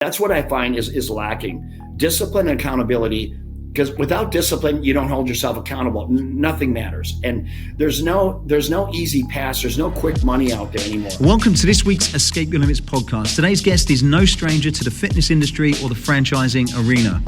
That's what I find is lacking. Discipline and accountability, because without discipline, you don't hold yourself accountable. Nothing matters. And there's no easy pass. There's no quick money out there anymore. Welcome to this week's Escape Your Limits podcast. Today's guest is no stranger to the fitness industry or the franchising arena.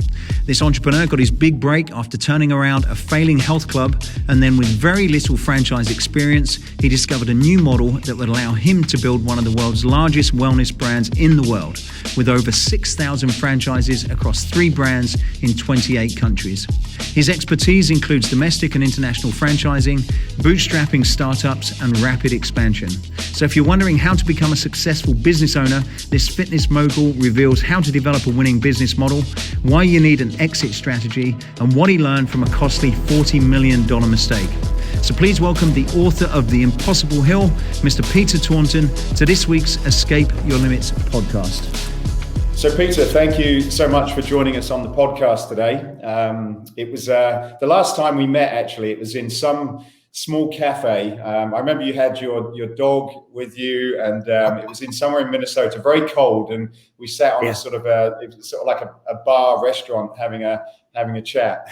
This entrepreneur got his big break after turning around a failing health club, and then with very little franchise experience, he discovered a new model that would allow him to build one of the world's largest wellness brands in the world, with over 6,000 franchises across 3 brands in 28 countries. His expertise includes domestic and international franchising, bootstrapping startups, and rapid expansion. So if you're wondering how to become a successful business owner, this fitness mogul reveals how to develop a winning business model, why you need an exit strategy, and what he learned from a costly $40 million mistake. So please welcome the author of The Impossible Hill, Mr. Peter Taunton, to this week's Escape Your Limits podcast. So Peter, thank you so much for joining us on the podcast today. It was the last time we met, actually. It was in some small cafe. I remember you had your dog with you, and it was in somewhere in Minnesota, very cold, and we sat on it was sort of like a bar restaurant having a chat.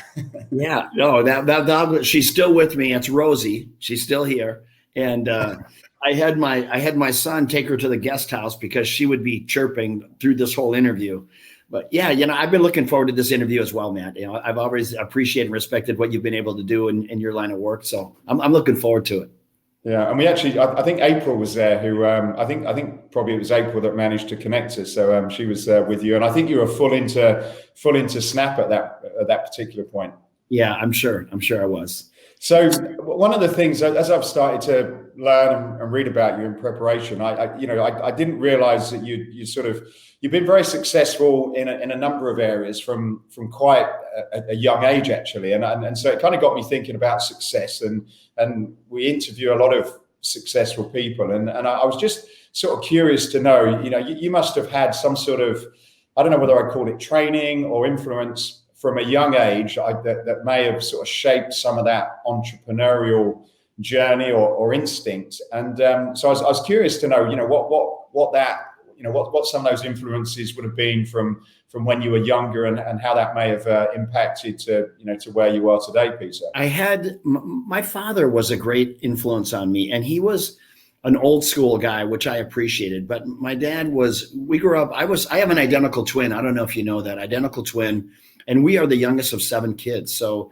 Yeah, no, that dog, she's still with me. It's Rosie. She's still here, and I had my son take her to the guest house because she would be chirping through this whole interview. But yeah, I've been looking forward to this interview as well, Matt. I've always appreciated and respected what you've been able to do in your line of work. So I'm looking forward to it. Yeah, and we actually, I think April was there, who I think probably it was April that managed to connect us. So she was with you, and I think you were full into Snap at that particular point. Yeah, I'm sure I was. So one of the things, as I've started to learn and read about you in preparation, I didn't realize that you've been very successful in a number of areas from quite a young age, actually. And so it kind of got me thinking about success, and we interview a lot of successful people. And I was just sort of curious to know, you must have had some sort of, I don't know whether I call it training or influence from a young age that may have sort of shaped some of that entrepreneurial journey or instinct. And so I was curious to know, what some of those influences would have been from when you were younger, and how that may have impacted to where you are today, Peter. My father was a great influence on me, and he was an old school guy, which I appreciated. But my dad we grew up, I have an identical twin. I don't know if you know that, identical twin. And we are the youngest of 7 kids. So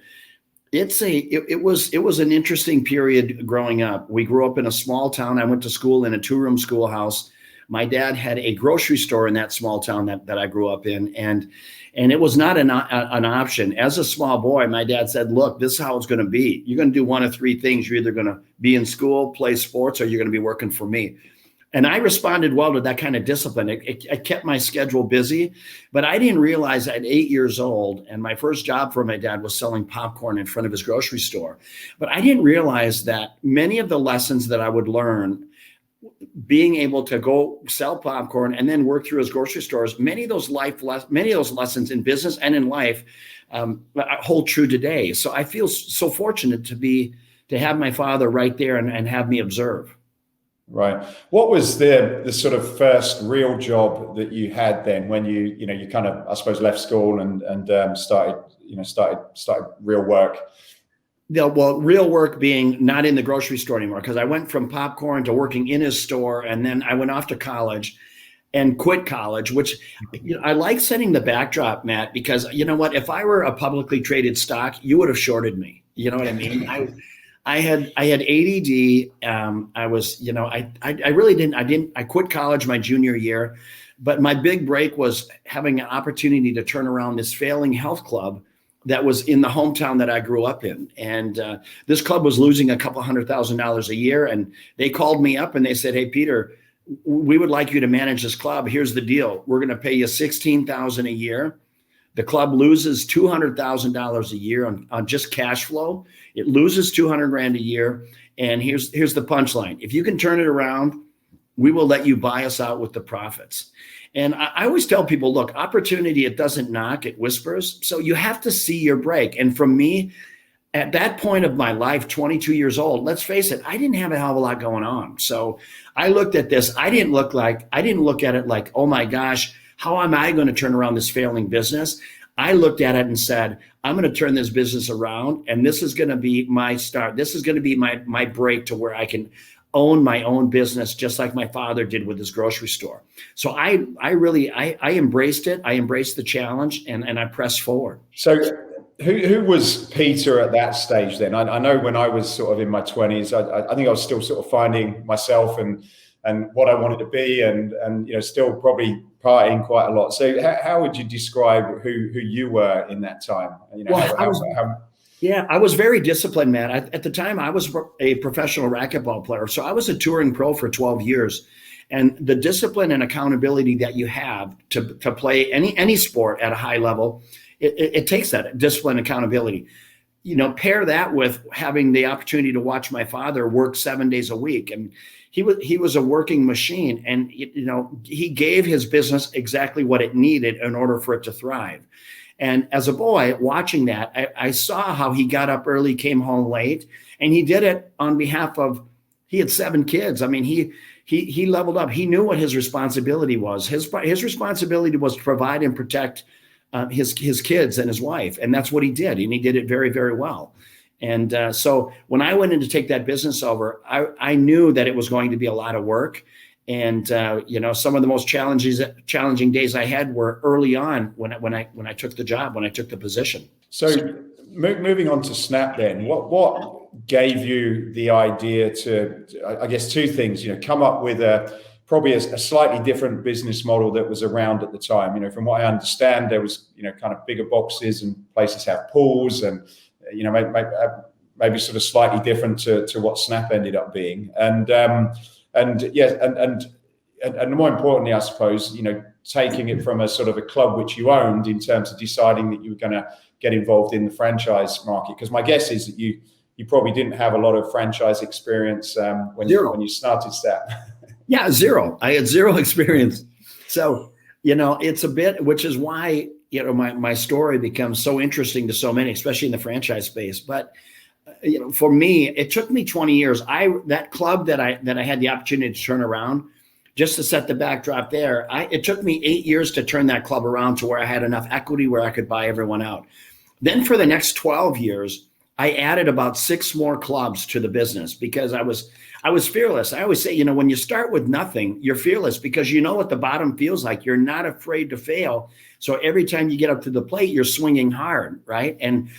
it was an interesting period growing up. We grew up in a small town. I went to school in a 2-room schoolhouse. My dad had a grocery store in that small town that I grew up in. And it was not an option. As a small boy, my dad said, look, this is how it's going to be. You're going to do one of 3 things. You're either going to be in school, play sports, or you're going to be working for me. And I responded well to that kind of discipline. It kept my schedule busy, but I didn't realize at 8 years old, and my first job for my dad was selling popcorn in front of his grocery store. But I didn't realize that many of the lessons that I would learn being able to go sell popcorn and then work through his grocery stores, many of those lessons in business and in life hold true today. So I feel so fortunate to have my father right there and have me observe. Right. What was the sort of first real job that you had then, when you kind of, I suppose, left school and started real work? Yeah, well, real work being not in the grocery store anymore, because I went from popcorn to working in his store, and then I went off to college and quit college, which I like setting the backdrop, Matt, because you know what? If I were a publicly traded stock, you would have shorted me. You know what I mean? I had ADD. I quit college my junior year, but my big break was having an opportunity to turn around this failing health club that was in the hometown that I grew up in. And this club was losing a couple $100,000 a year. And they called me up and they said, hey, Peter, we would like you to manage this club. Here's the deal. We're going to pay you $16,000 a year. The club loses $200,000 a year on just cash flow. It loses $200,000 a year. And here's the punchline. If you can turn it around, we will let you buy us out with the profits. And I always tell people, look, opportunity, it doesn't knock, it whispers. So you have to see your break. And from me, at that point of my life, 22 years old, let's face it, I didn't have a hell of a lot going on. So I looked at this. I didn't look at it like, oh my gosh, How am I going to turn around this failing business? I looked at it and said, I'm going to turn this business around, and this is going to be my start. This is going to be my break to where I can own my own business, just like my father did with his grocery store. So I really embraced it. I embraced the challenge, and I pressed forward. So who was Peter at that stage then? I know when I was sort of in my 20s, I think I was still sort of finding myself and what I wanted to be, and still probably partying quite a lot. So how would you describe who you were in that time? I was very disciplined, man. At the time, I was a professional racquetball player. So I was a touring pro for 12 years. And the discipline and accountability that you have to play any sport at a high level, it takes that discipline and accountability. Pair that with having the opportunity to watch my father work 7 days a week. And he was a working machine, and he gave his business exactly what it needed in order for it to thrive. And as a boy watching that, I saw how he got up early, came home late, and he did it on behalf of, he had 7 kids. I mean, he leveled up. He knew what his responsibility was. His responsibility was to provide and protect his kids and his wife. And that's what he did. And he did it very, very well. And so when I went in to take that business over, I knew that it was going to be a lot of work. And some of the most challenging days I had were early on when I took the job, when I took the position. So moving on to Snap, then, what gave you the idea to, I guess, 2 things? Come up with probably a slightly different business model that was around at the time. From what I understand, there was kind of bigger boxes and places have pools, and maybe sort of slightly different to what Snap ended up being. And more importantly, I suppose, taking it from a sort of a club which you owned, in terms of deciding that you were going to get involved in the franchise market. Because my guess is that you probably didn't have a lot of franchise experience when you started Snap. Yeah, zero. I had zero experience. So, it's a bit, which is why, my story becomes so interesting to so many, especially in the franchise space. But for me, it took me 20 years. That club that I had the opportunity to turn around, just to set the backdrop there, it took me 8 years to turn that club around to where I had enough equity where I could buy everyone out. Then for the next 12 years, I added about 6 more clubs to the business because I was fearless. I always say, when you start with nothing, you're fearless because you know what the bottom feels like. You're not afraid to fail. So every time you get up to the plate, you're swinging hard, right? And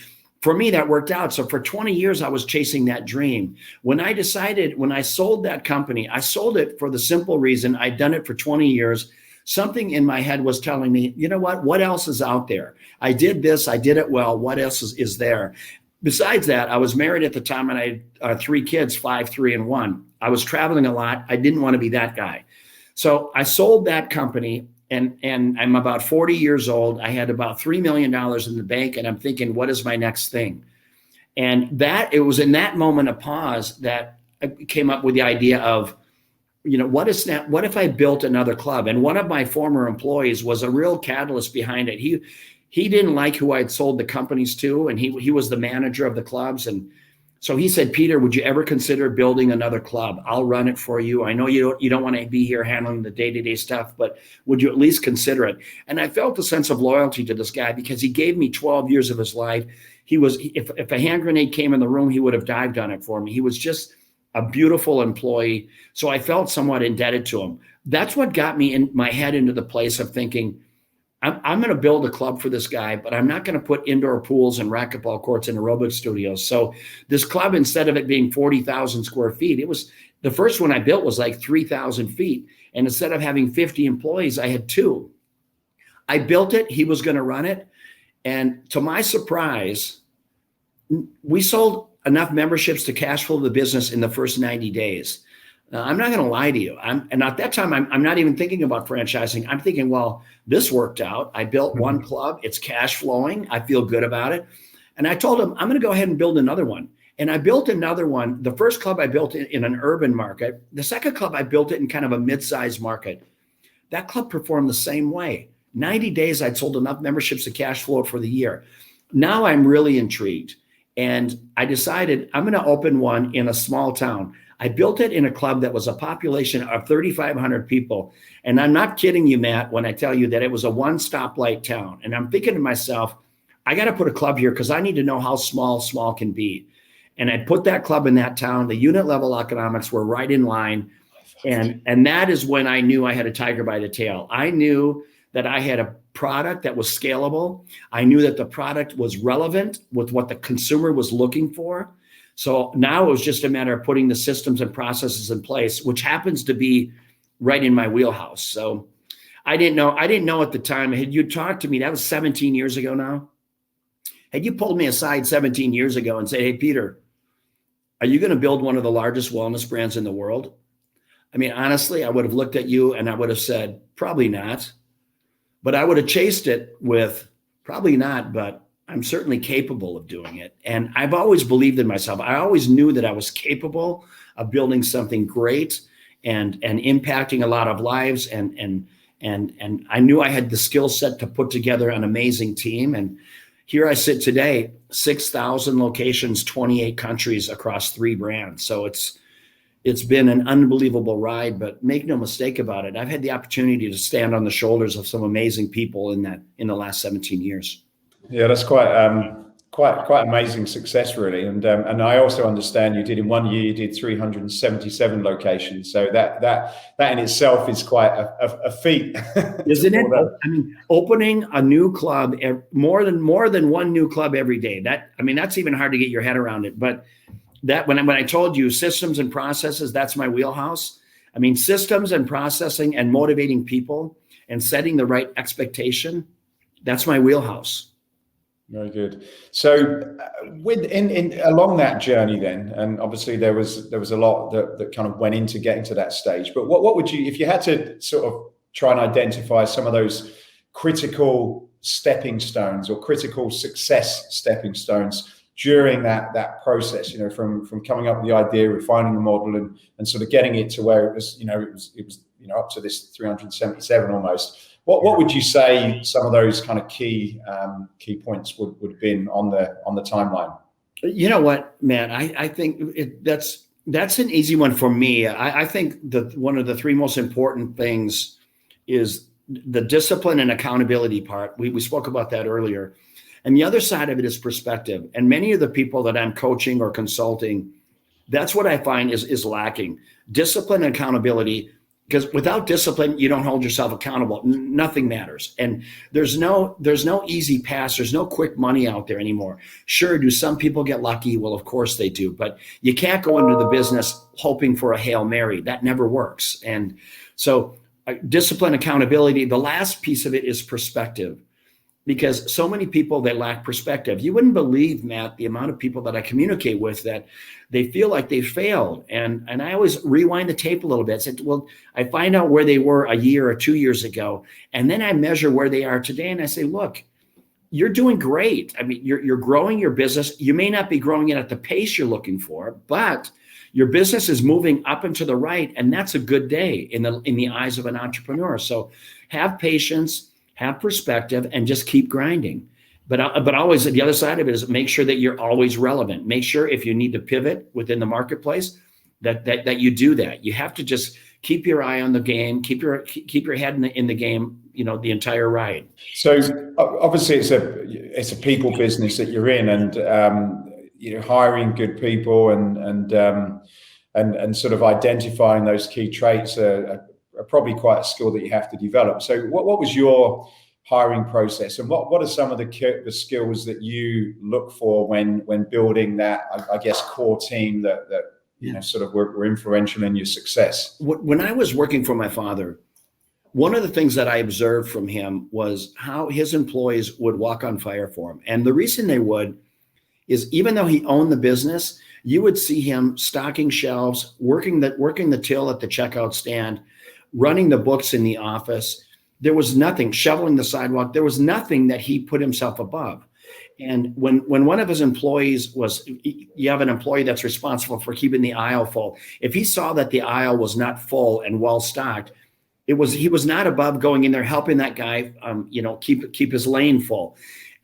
for me, that worked out. So for 20 years, I was chasing that dream. When I sold that company, I sold it for the simple reason I'd done it for 20 years. Something in my head was telling me, what else is out there? I did this, I did it well. What else is there? Besides that, I was married at the time, and I had 3 kids, 5, 3, and 1. I was traveling a lot. I didn't want to be that guy. So I sold that company, and I'm about 40 years old. I had about $3 million in the bank, and I'm thinking, what is my next thing? And it was in that moment of pause that I came up with the idea of, what if I built another club? And one of my former employees was a real catalyst behind it. He didn't like who I'd sold the companies to, and he was the manager of the clubs. And so he said, Peter, would you ever consider building another club? I'll run it for you. I know you don't want to be here handling the day-to-day stuff, but would you at least consider it? And I felt a sense of loyalty to this guy because he gave me 12 years of his life. If a hand grenade came in the room, he would have dived on it for me. He was just a beautiful employee. So I felt somewhat indebted to him. That's what got me in my head into the place of thinking, I'm going to build a club for this guy, but I'm not going to put indoor pools and racquetball courts and aerobic studios. So this club, instead of it being 40,000 square feet, the first one I built was like 3,000 feet. And instead of having 50 employees, I had 2. I built it. He was going to run it. And to my surprise, we sold enough memberships to cash flow the business in the first 90 days. I'm not going to lie to you. And at that time, I'm not even thinking about franchising. I'm thinking, well, this worked out. I built one club. It's cash flowing. I feel good about it. And I told him, I'm going to go ahead and build another one. And I built another one. The first club I built in an urban market. The second club, I built it in kind of a mid-sized market. That club performed the same way. 90 days, I'd sold enough memberships to cash flow for the year. Now I'm really intrigued. And I decided I'm going to open one in a small town. I built it in a club that was a population of 3,500 people. And I'm not kidding you, Matt, when I tell you that it was a one stoplight town. And I'm thinking to myself, I got to put a club here because I need to know how small can be. And I put that club in that town. The unit level economics were right in line. And that is when I knew I had a tiger by the tail. I knew that I had a product that was scalable. I knew that the product was relevant with what the consumer was looking for. So now it was just a matter of putting the systems and processes in place, which happens to be right in my wheelhouse. So I didn't know at the time. Had you talked to me, that was 17 years ago now. Had you pulled me aside 17 years ago and said, hey, Peter, are you going to build one of the largest wellness brands in the world? I mean, honestly, I would have looked at you and I would have said, probably not. But I would have chased it with probably not, but I'm certainly capable of doing it. And I've always believed in myself. I always knew that I was capable of building something great and impacting a lot of lives. And I knew I had the skill set to put together an amazing team. And here I sit today, 6,000 locations, 28 countries across 3 brands. So it's been an unbelievable ride, but make no mistake about it. I've had the opportunity to stand on the shoulders of some amazing people in the last 17 years. Yeah, that's quite amazing success, really. And I also understand you did in 1 year, you did 377 locations. So that in itself is quite a feat, isn't it? I mean, opening a new club, more than one new club every day. That's even hard to get your head around it. But that when I told you systems and processes, that's my wheelhouse. I mean, systems and processing and motivating people and setting the right expectation, that's my wheelhouse. Very good. So along that journey then, and obviously there was a lot that kind of went into getting to that stage, but what would you, if you had to sort of try and identify some of those critical stepping stones or critical success stepping stones during that process, from coming up with the idea, refining the model and sort of getting it to where it was up to this 377 almost. What would you say some of those kind of key points would have been on the timeline? You know what, man, I think that's an easy one for me. I think that one of the 3 most important things is the discipline and accountability part. We spoke about that earlier. And the other side of it is perspective. And many of the people that I'm coaching or consulting, that's what I find is lacking. Discipline and accountability, because without discipline, you don't hold yourself accountable. Nothing matters. And there's no easy pass. There's no quick money out there anymore. Sure, do some people get lucky? Well, of course they do. But you can't go into the business hoping for a Hail Mary. That never works. And so discipline, accountability, the last piece of it is perspective. Because so many people, they lack perspective. You wouldn't believe, Matt, the amount of people that I communicate with that they feel like they failed. And I always rewind the tape a little bit. Said, well, I find out where they were a year or 2 years ago. And then I measure where they are today. And I say, look, you're doing great. I mean, you're growing your business. You may not be growing it at the pace you're looking for, but your business is moving up and to the right. And that's a good day in the eyes of an entrepreneur. So have patience, have perspective, and just keep grinding. But always the other side of it is make sure that you're always relevant. Make sure if you need to pivot within the marketplace, that you do that. You have to just keep your eye on the game, keep your head in the game, the entire ride. So obviously it's a people business that you're in, and hiring good people and sort of identifying those key traits are probably quite a skill that you have to develop. So what was your hiring process, and what are some of the skills that you look for when building that, I guess, core team that sort of were influential in your success? When I was working for my father, one of the things that I observed from him was how his employees would walk on fire for him. And the reason they would is, even though he owned the business, you would see him stocking shelves, working the till at the checkout stand, running the books in the office. There was nothing, shoveling the sidewalk. There was nothing that he put himself above. And when one of his employees you have an employee that's responsible for keeping the aisle full. If he saw that the aisle was not full and well stocked, he was not above going in there, helping that guy, keep his lane full.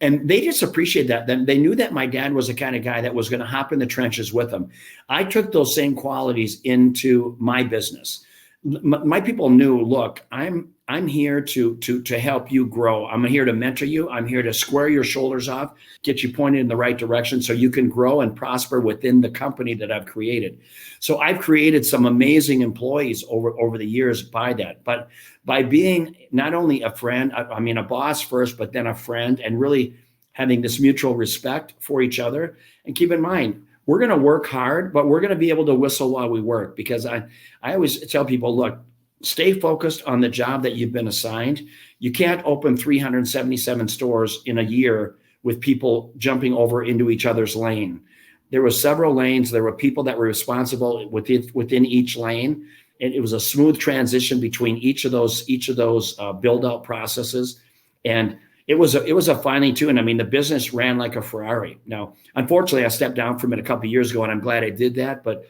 And they just appreciate that. Then they knew that my dad was the kind of guy that was going to hop in the trenches with them. I took those same qualities into my business. My people knew, look, I'm here to help you grow. I'm here to mentor you. I'm here to square your shoulders off, get you pointed in the right direction so you can grow and prosper within the company that I've created. So I've created some amazing employees over the years by that. But by being not only a friend, I mean, a boss first, but then a friend, and really having this mutual respect for each other. And keep in mind, we're going to work hard, but we're going to be able to whistle while we work, because I always tell people, look, stay focused on the job that you've been assigned. You can't open 377 stores in a year with people jumping over into each other's lane. There were several lanes. There were people that were responsible within each lane. And it was a smooth transition between each of those build out processes. And it was a finding too. And I mean, the business ran like a Ferrari. Now, unfortunately, I stepped down from it a couple of years ago, and I'm glad I did that. But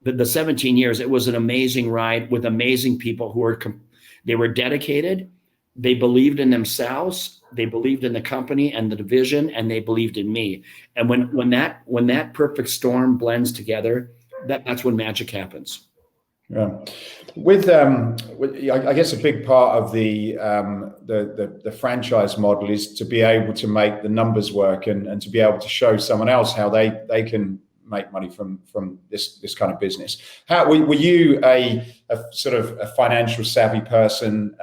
the 17 years, it was an amazing ride with amazing people who were dedicated. They believed in themselves. They believed in the company and the division, and they believed in me. And when that perfect storm blends together, that's when magic happens. Yeah, with I guess a big part of the franchise model is to be able to make the numbers work and to be able to show someone else how they can make money from this kind of business. How were you a sort of a financial savvy person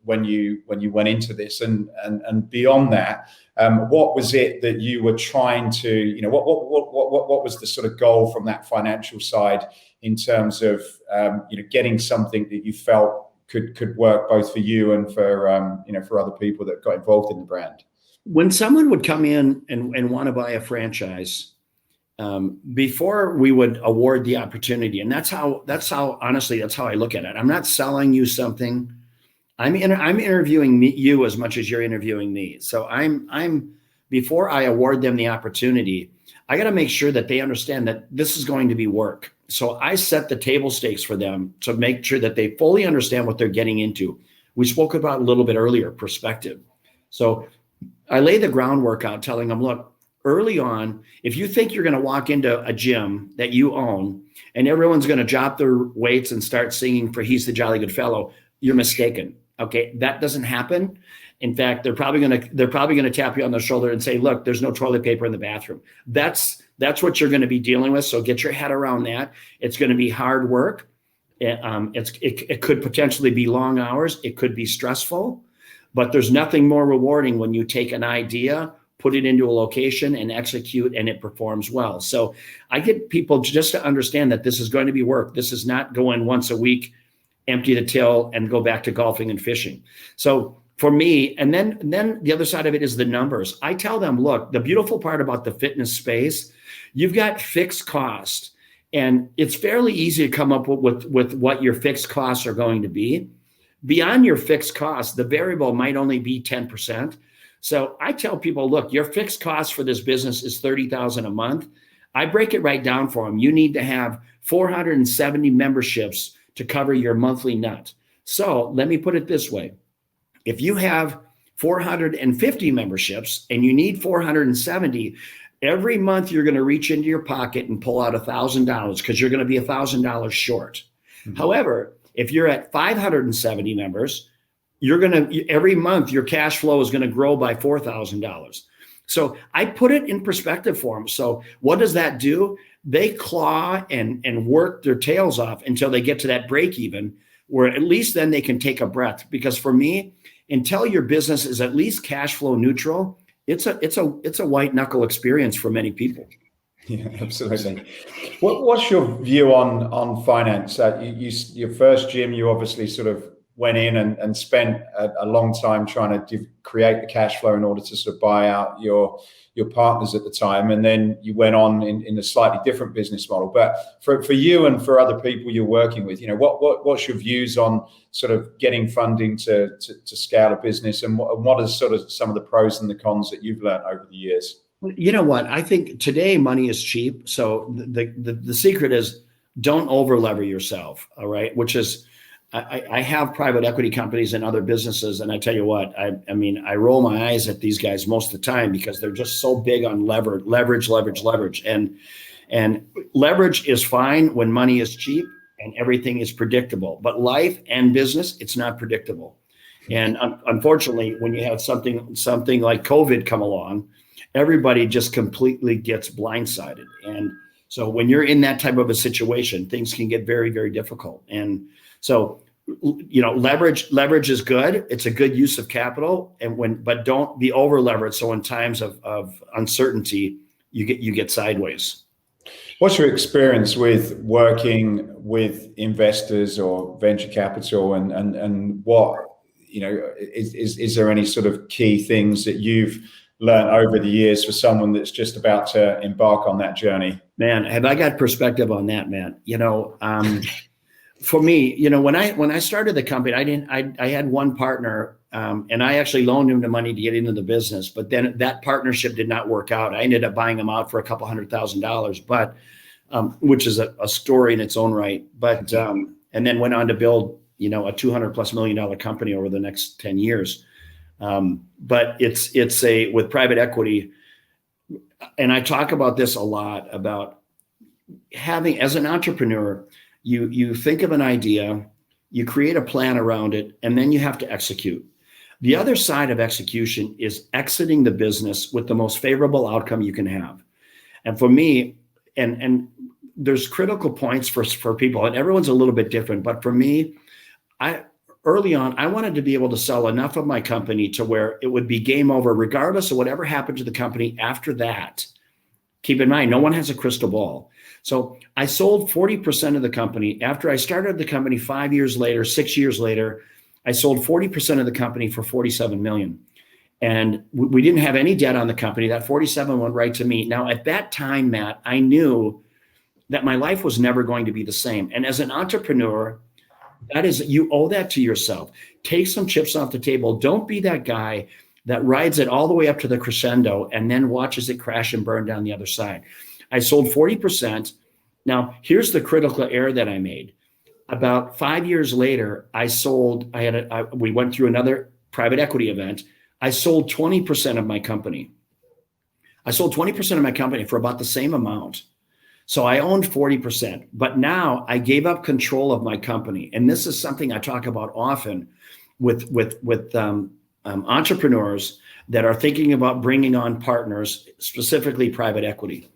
when you went into this, and beyond that, what was it that you were trying to, what was the sort of goal from that financial side in terms of getting something that you felt could work both for you and for other people that got involved in the brand? When someone would come in and want to buy a franchise, before we would award the opportunity, and that's how honestly, that's how I look at it. I'm not selling you something. I'm interviewing you as much as you're interviewing me. So I'm before I award them the opportunity, I got to make sure that they understand that this is going to be work. So I set the table stakes for them to make sure that they fully understand what they're getting into. We spoke about a little bit earlier, perspective. So I lay the groundwork out, telling them, look, early on, if you think you're going to walk into a gym that you own and everyone's going to drop their weights and start singing for He's the Jolly Good Fellow, you're mistaken. Okay, that doesn't happen. In fact, they're probably going to tap you on the shoulder and say, look, there's no toilet paper in the bathroom. That's what you're going to be dealing with. So get your head around that. It's going to be hard work. It could potentially be long hours. It could be stressful, but there's nothing more rewarding when you take an idea, put it into a location and execute, and it performs well. So I get people just to understand that this is going to be work. This is not going once a week, empty the till and go back to golfing and fishing. So for me, and then the other side of it is the numbers. I tell them, look, the beautiful part about the fitness space, you've got fixed cost, and it's fairly easy to come up with what your fixed costs are going to be. Beyond your fixed cost, the variable might only be 10%. So I tell people, look, your fixed cost for this business is $30,000 a month. I break it right down for them. You need to have 470 memberships to cover your monthly nut. So let me put it this way. If you have 450 memberships and you need 470, every month you're going to reach into your pocket and pull out $1,000 because you're going to be $1,000 short. Mm-hmm. However, if you're at 570 members, every month your cash flow is going to grow by $4,000. So I put it in perspective for them. So what does that do? They claw and work their tails off until they get to that break even, where at least then they can take a breath. Because for me, until your business is at least cash flow neutral, it's a white knuckle experience for many people. Yeah, absolutely. What's your view on finance? Your first gym, you obviously sort of went in and spent a long time trying to create the cash flow in order to sort of buy out your partners at the time, and then you went on in a slightly different business model. But for you and for other people you're working with, what's your views on sort of getting funding to scale a business, and what is sort of some of the pros and the cons that you've learned over the years? You know what? I think today money is cheap. So the secret is don't over lever yourself. All right. Which is, I have private equity companies and other businesses, and I tell you what, I mean, I roll my eyes at these guys most of the time because they're just so big on leverage, and leverage is fine when money is cheap and everything is predictable. But life and business, it's not predictable. And unfortunately, when you have something like COVID come along, everybody just completely gets blindsided. And so when you're in that type of a situation, things can get very, very difficult. And so, leverage is good. It's a good use of capital, but don't be over leveraged. So in times of uncertainty, you get sideways. What's your experience with working with investors or venture capital, and what, is there any sort of key things that you've learned over the years for someone that's just about to embark on that journey? Man, have I got perspective on that, man? For me, when I started the company, I had one partner, and I actually loaned him the money to get into the business, but then that partnership did not work out. I ended up buying him out for a couple $100,000, but which is a story in its own right. But and then went on to build, a $200+ million company over the next 10 years. But it's with private equity, and I talk about this a lot about having, as an entrepreneur, you think of an idea, you create a plan around it, and then you have to execute. The other side of execution is exiting the business with the most favorable outcome you can have. And for me, and there's critical points for people, and everyone's a little bit different, but for me, early on, I wanted to be able to sell enough of my company to where it would be game over, regardless of whatever happened to the company after that. Keep in mind, no one has a crystal ball. So I sold 40% of the company. After I started the company 6 years later, I sold 40% of the company for $47 million. And we didn't have any debt on the company. That 47 went right to me. Now, at that time, Matt, I knew that my life was never going to be the same. And as an entrepreneur, you owe that to yourself. Take some chips off the table. Don't be that guy that rides it all the way up to the crescendo and then watches it crash and burn down the other side. I sold 40%. Now, here's the critical error that I made. About 5 years later, we went through another private equity event. I sold 20% of my company. I sold 20% of my company for about the same amount. So I owned 40%, but now I gave up control of my company. And this is something I talk about often with entrepreneurs that are thinking about bringing on partners, specifically private equity.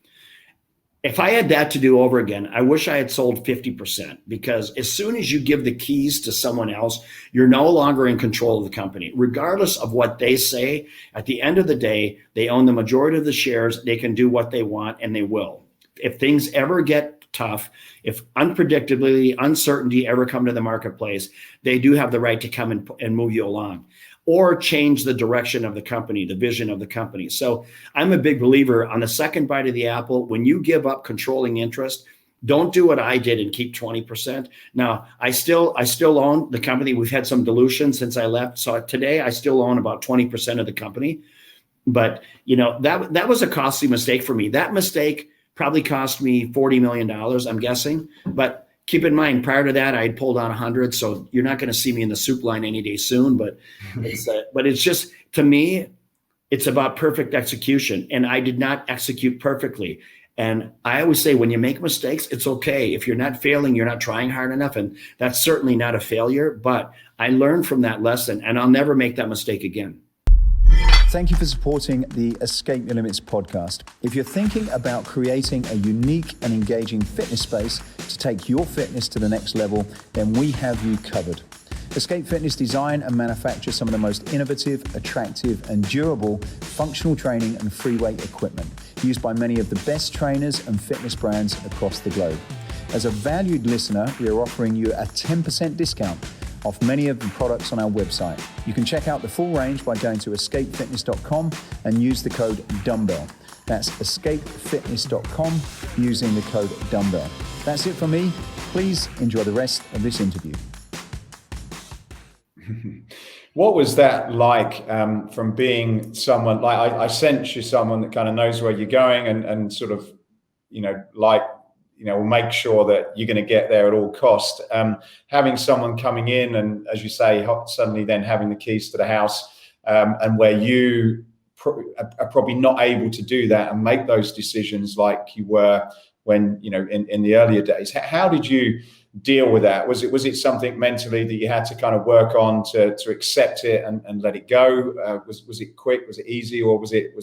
If I had that to do over again, I wish I had sold 50%, because as soon as you give the keys to someone else, you're no longer in control of the company. Regardless of what they say, at the end of the day, they own the majority of the shares. They can do what they want, and they will. If things ever get tough, if unpredictability, uncertainty ever come to the marketplace, they do have the right to come and move you along, or change the direction of the company, the vision of the company. So I'm a big believer on the second bite of the apple. When you give up controlling interest, don't do what I did and keep 20%. Now, I still own the company. We've had some dilution since I left. So today I still own about 20% of the company. But that was a costly mistake for me. That mistake probably cost me $40 million, I'm guessing. But keep in mind, prior to that, I had pulled on 100. So you're not going to see me in the soup line any day soon. But it's just, to me, it's about perfect execution. And I did not execute perfectly. And I always say, when you make mistakes, it's okay. If you're not failing, you're not trying hard enough. And that's certainly not a failure. But I learned from that lesson, and I'll never make that mistake again. Thank you for supporting the Escape Your Limits podcast. If you're thinking about creating a unique and engaging fitness space to take your fitness to the next level, then we have you covered. Escape Fitness design and manufacture some of the most innovative, attractive, and durable functional training and free weight equipment used by many of the best trainers and fitness brands across the globe. As a valued listener, we are offering you a 10% discount off many of the products on our website. You can check out the full range by going to escapefitness.com and use the code dumbbell. That's escapefitness.com using the code dumbbell. That's it from me. Please enjoy the rest of this interview. What was that like, from being someone like, I sense you're someone that kind of knows where you're going and sort of, like will make sure that you're going to get there at all cost. Having someone coming in and, as you say, suddenly then having the keys to the house, and where you are probably not able to do that and make those decisions like you were when, in the earlier days. How did you deal with that? Was it something mentally that you had to kind of work on to accept it and let it go? Was it quick? Was it easy? Or was it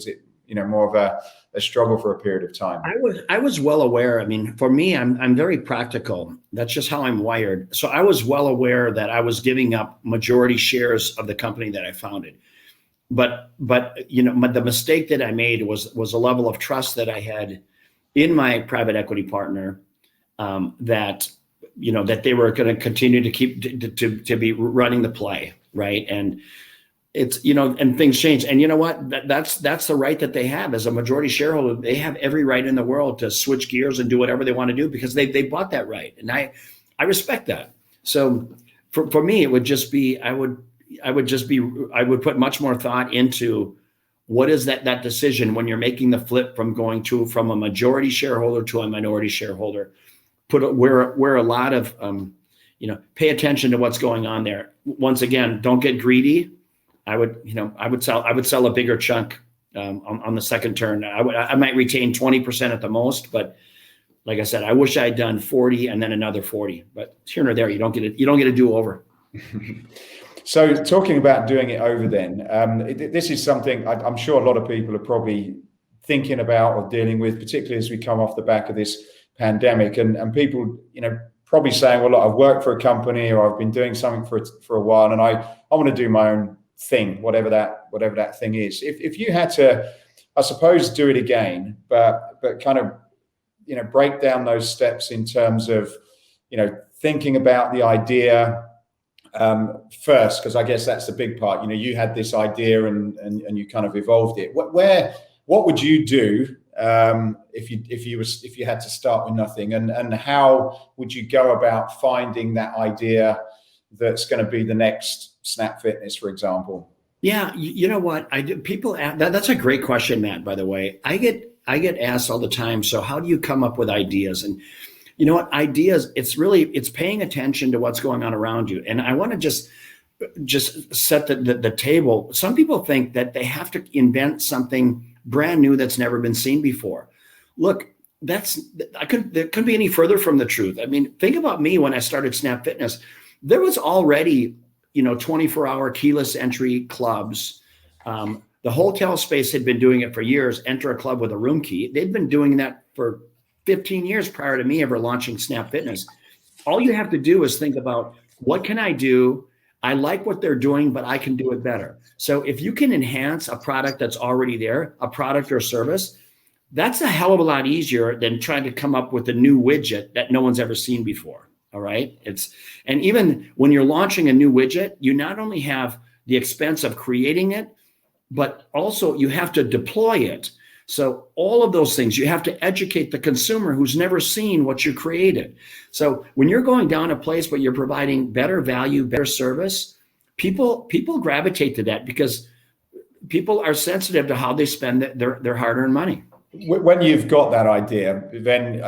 more of a struggle for a period of time? I was well aware. I mean, for me, I'm very practical. That's just how I'm wired. So I was well aware that I was giving up majority shares of the company that I founded. But the mistake that I made was a level of trust that I had in my private equity partner, that they were going to continue to keep to be running the play, right? And it's, and things change. And you know what? That's the right that they have as a majority shareholder. They have every right in the world to switch gears and do whatever they want to do because they bought that right. And I respect that. So for me, it would just be, I would put much more thought into what is that decision when you're making the flip from from a majority shareholder to a minority shareholder. Where a lot of pay attention to what's going on there. Once again, don't get greedy. I would sell a bigger chunk on the second turn. I might retain 20% at the most, but like I said, I wish I had done 40 and then another 40. But here or there, you don't get a do over. So talking about doing it over, then this is something I'm sure a lot of people are probably thinking about or dealing with, particularly as we come off the back of this pandemic, and people, probably saying, well, look, I've worked for a company or I've been doing something for a while, and I want to do my own thing, whatever that thing is. If you had to, I suppose, do it again, but kind of, break down those steps in terms of, thinking about the idea first, because I guess that's the big part. You had this idea and you kind of evolved it. What would you do if you had to start with nothing, and how would you go about finding that idea that's going to be the next Snap Fitness, for example? Yeah, you know what? People ask, that's a great question, Matt. By the way, I get asked all the time. So how do you come up with ideas? And you know what? Ideas. It's paying attention to what's going on around you. And I want to just set the table. Some people think that they have to invent something brand new that's never been seen before. Look, there couldn't be any further from the truth. I mean, think about me when I started Snap Fitness. There was already 24-hour keyless entry clubs. The hotel space had been doing it for years. Enter a club with a room key. They'd been doing that for 15 years prior to me ever launching Snap Fitness. All you have to do is think about, what can I do? I like what they're doing, but I can do it better. So if you can enhance a product that's already there, a product or service, that's a hell of a lot easier than trying to come up with a new widget that no one's ever seen before. All right. And even when you're launching a new widget, you not only have the expense of creating it, but also you have to deploy it. So all of those things, you have to educate the consumer who's never seen what you created. So when you're going down a place where you're providing better value, better service, people gravitate to that because people are sensitive to how they spend their hard-earned money. When you've got that idea, then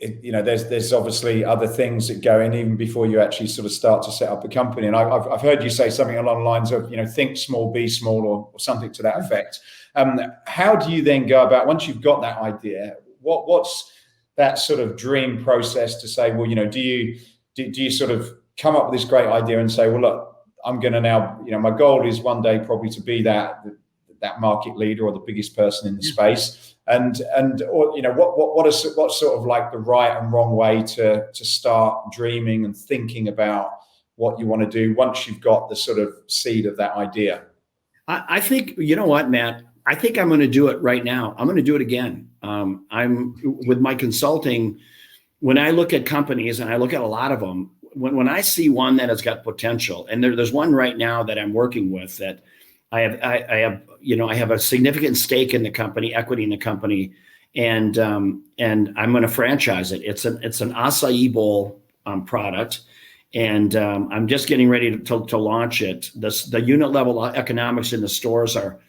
there's obviously other things that go in even before you actually sort of start to set up a company. And I've heard you say something along the lines of, think small, be small, or something to that effect. How do you then go about, once you've got that idea, what's that sort of dream process to say, well, do you sort of come up with this great idea and say, well, look, I'm going to now, my goal is one day probably to be that market leader or the biggest person in the space. What's sort of like the right and wrong way to start dreaming and thinking about what you want to do once you've got the sort of seed of that idea? I think, you know what, Matt, I think I'm going to do it right now. I'm going to do it again. I'm with my consulting. When I look at companies, and I look at a lot of them, when I see one that has got potential, and there's one right now that I'm working with that I have a significant stake in the company, equity in the company, and I'm going to franchise it. It's an acai bowl product, and I'm just getting ready to launch it. The unit level economics in the stores are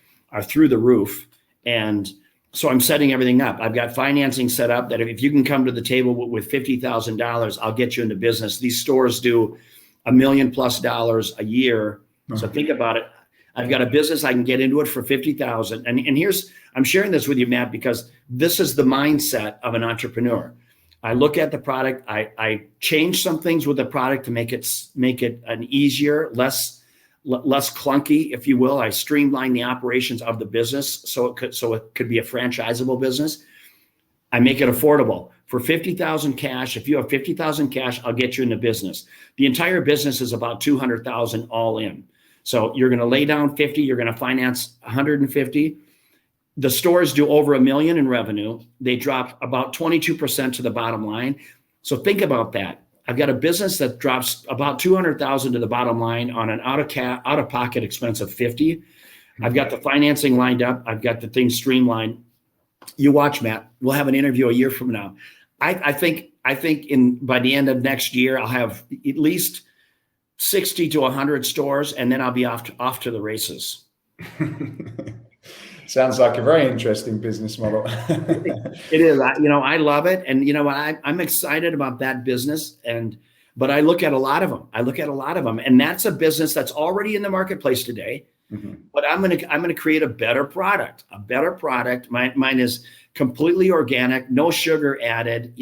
through the roof, and So I'm setting everything up. I've got financing set up that if you can come to the table with $50,000, I'll get you into business. These stores do $1 million+ a year. So think about it. I've got a business. I can get into it for 50,000. And I'm sharing this with you, Matt, because this is the mindset of an entrepreneur. I look at the product. I change some things with the product to make it an easier, less clunky, if you will. I streamline the operations of the business so it could be a franchisable business. I make it affordable. For 50,000 cash, if you have 50,000 cash, I'll get you into business. The entire business is about 200,000 all in. So you're going to lay down 50, you're going to finance 150. The stores do over $1 million in revenue. They drop about 22% to the bottom line. So think about that. I've got a business that drops about 200,000 to the bottom line on an out-of-pocket expense of 50. I've got the financing lined up. I've got the thing streamlined. You watch, Matt. We'll have an interview a year from now. I think by the end of next year, I'll have at least 60 to 100 stores, and then I'll be off to the races. Sounds like a very interesting business model. It is. I love it. And I'm excited about that business. But I look at a lot of them. And that's a business that's already in the marketplace today. Mm-hmm. But I'm gonna create a better product. Mine is completely organic, no sugar added,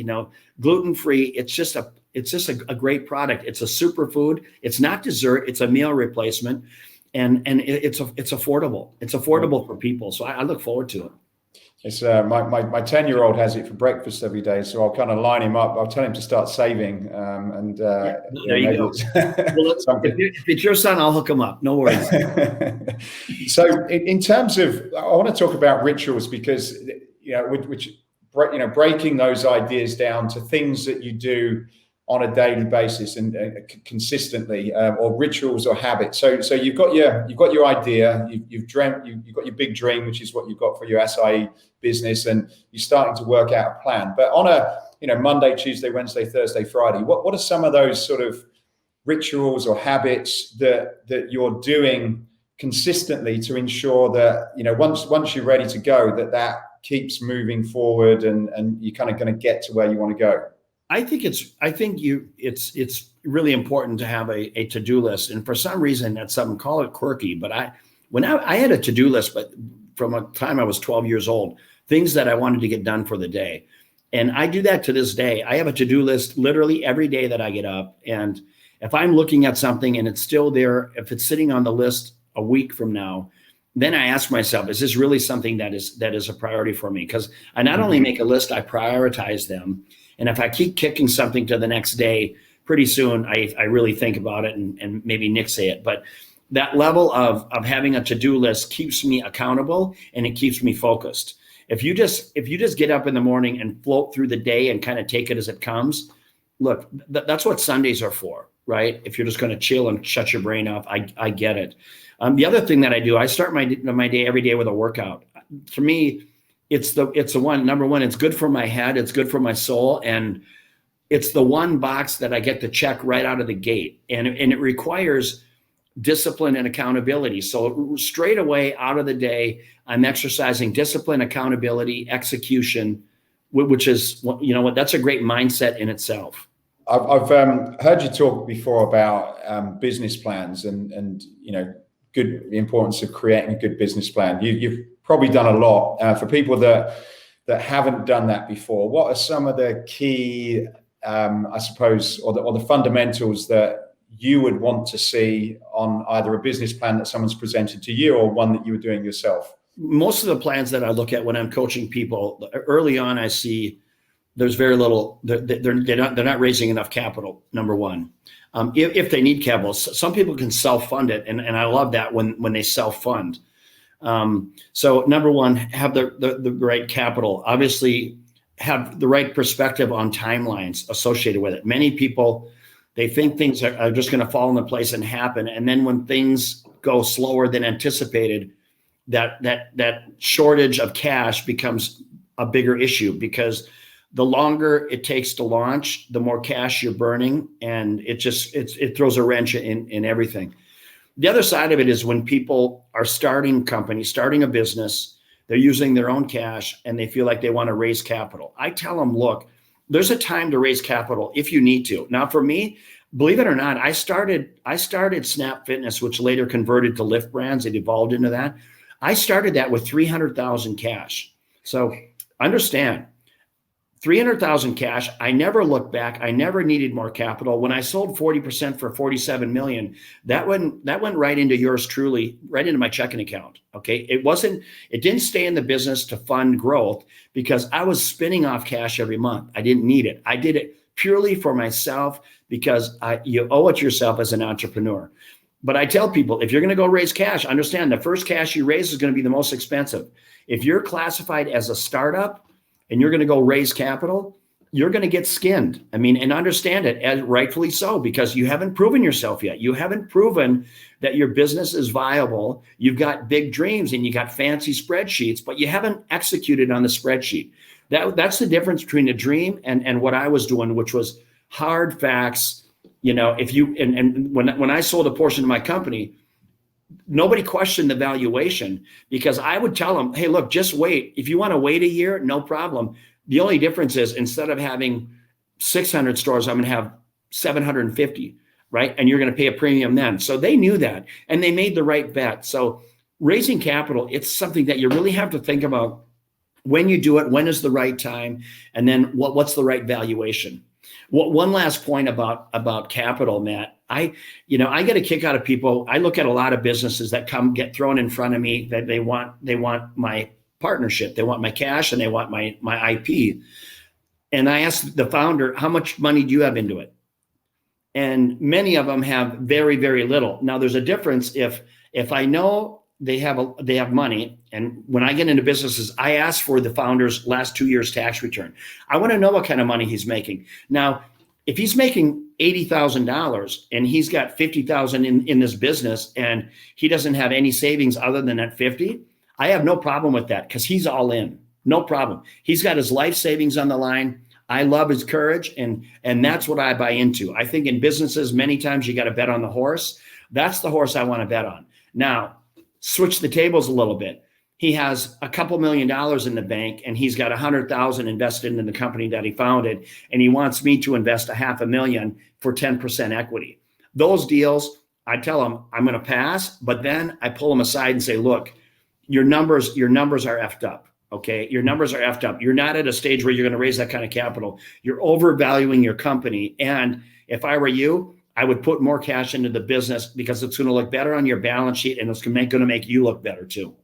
gluten-free. It's just a great product. It's a superfood. It's not dessert. It's a meal replacement. And it's affordable. It's affordable for people. So I look forward to it. It's my 10-year-old has it for breakfast every day. So I'll kind of line him up. I'll tell him to start saving. There you go. Well, if it's your son, I'll hook him up. No worries. So in terms of, I want to talk about rituals because, breaking those ideas down to things that you do on a daily basis and consistently, or rituals or habits. So you've got your idea, you've got your big dream, which is what you've got for your SIE business, and you're starting to work out a plan. But on a Monday, Tuesday, Wednesday, Thursday, Friday, what are some of those sort of rituals or habits that you're doing consistently to ensure that once you're ready to go, that keeps moving forward and you're kind of going to get to where you want to go? I think it's really important to have a to-do list. And for some reason, that's something, call it quirky, but I had a to-do list, but from a time I was 12 years old, things that I wanted to get done for the day. And I do that to this day. I have a to-do list literally every day that I get up. And if I'm looking at something and it's still there, if it's sitting on the list a week from now, then I ask myself, is this really something that is a priority for me? Because I not only make a list, I prioritize them. And if I keep kicking something to the next day, pretty soon I really think about it and maybe nixay it. But that level of having a to-do list keeps me accountable and it keeps me focused. If you just get up in the morning and float through the day and kind of take it as it comes, look, that's what Sundays are for, right? If you're just going to chill and shut your brain off, I get it. The other thing that I do, I start my day every day with a workout. For me, it's the one, number one, it's good for my head, it's good for my soul, and it's the one box that I get to check right out of the gate. And it requires discipline and accountability. So straight away out of the day, I'm exercising discipline, accountability, execution, which is, that's a great mindset in itself. I've heard you talk before about business plans and the importance of creating a good business plan. You've probably done a lot. For people that haven't done that before, what are some of the key, I suppose, or the fundamentals that you would want to see on either a business plan that someone's presented to you or one that you were doing yourself? Most of the plans that I look at when I'm coaching people, early on, I see there's very little, they're not raising enough capital, number one. If they need capital, some people can self-fund it. And I love that when they self-fund. So number one, have the right capital, obviously have the right perspective on timelines associated with it. Many people, they think things are just going to fall into place and happen. And then when things go slower than anticipated, that shortage of cash becomes a bigger issue, because the longer it takes to launch, the more cash you're burning, and it throws a wrench in everything. The other side of it is when people are starting companies, starting a business, they're using their own cash, and they feel like they want to raise capital. I tell them, look, there's a time to raise capital if you need to. Now, for me, believe it or not, I started Snap Fitness, which later converted to Lift Brands. It evolved into that. I started that with 300,000 cash. So understand, 300,000 cash. I never looked back. I never needed more capital. When I sold 40% for 47 million, that went right into yours truly, right into my checking account. Okay. It didn't stay in the business to fund growth because I was spinning off cash every month. I didn't need it. I did it purely for myself because you owe it to yourself as an entrepreneur. But I tell people, if you're going to go raise cash, understand the first cash you raise is going to be the most expensive. If you're classified as a startup and you're going to go raise capital, you're going to get skinned. I mean, and understand it, as rightfully so, because you haven't proven yourself yet. You haven't proven that your business is viable. You've got big dreams and you got fancy spreadsheets, but you haven't executed on the spreadsheet. That's the difference between a dream and what I was doing, which was hard facts. You know, if you and when I sold a portion of my company, nobody questioned the valuation because I would tell them, hey, look, just wait. If you want to wait a year, no problem. The only difference is instead of having 600 stores, I'm going to have 750, right? And you're going to pay a premium then. So they knew that and they made the right bet. So raising capital, it's something that you really have to think about when you do it, when is the right time, and then what's the right valuation. One last point about capital, Matt. I get a kick out of people. I look at a lot of businesses that get thrown in front of me that they want my partnership, they want my cash, and they want my IP. And I ask the founder, how much money do you have into it? And many of them have very, very little. Now there's a difference if I know they have money, and when I get into businesses, I ask for the founder's last 2 years tax return. I want to know what kind of money he's making. Now, if he's making $80,000 and he's got 50,000 in this business and he doesn't have any savings other than that 50, I have no problem with that because he's all in. No problem. He's got his life savings on the line. I love his courage, and that's what I buy into. I think in businesses, many times you got to bet on the horse. That's the horse I want to bet on. Now, switch the tables a little bit. He has a couple $1 million in the bank and he's got 100,000 invested in the company that he founded. And he wants me to invest $500,000 for 10% equity. Those deals, I tell him I'm going to pass, but then I pull him aside and say, look, your numbers are effed up. Okay. Your numbers are effed up. You're not at a stage where you're going to raise that kind of capital. You're overvaluing your company. And if I were you, I would put more cash into the business because it's going to look better on your balance sheet and it's going to make you look better too.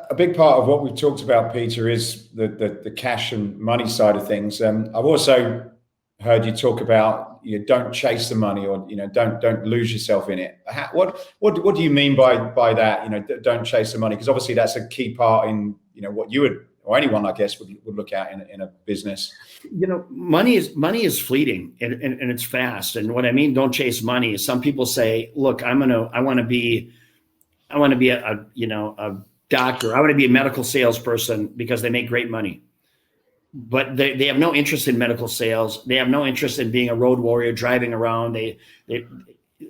A big part of what we've talked about, Peter, is the cash and money side of things. I've also heard you talk about don't chase the money, or don't lose yourself in it. What do you mean by that? Don't chase the money, because obviously that's a key part in what you would, or anyone I guess would look at in a business. Money is fleeting and it's fast. And what I mean, don't chase money, is some people say, look, I want to be a doctor. I want to be a medical salesperson because they make great money. But they have no interest in medical sales. They have no interest in being a road warrior, driving around.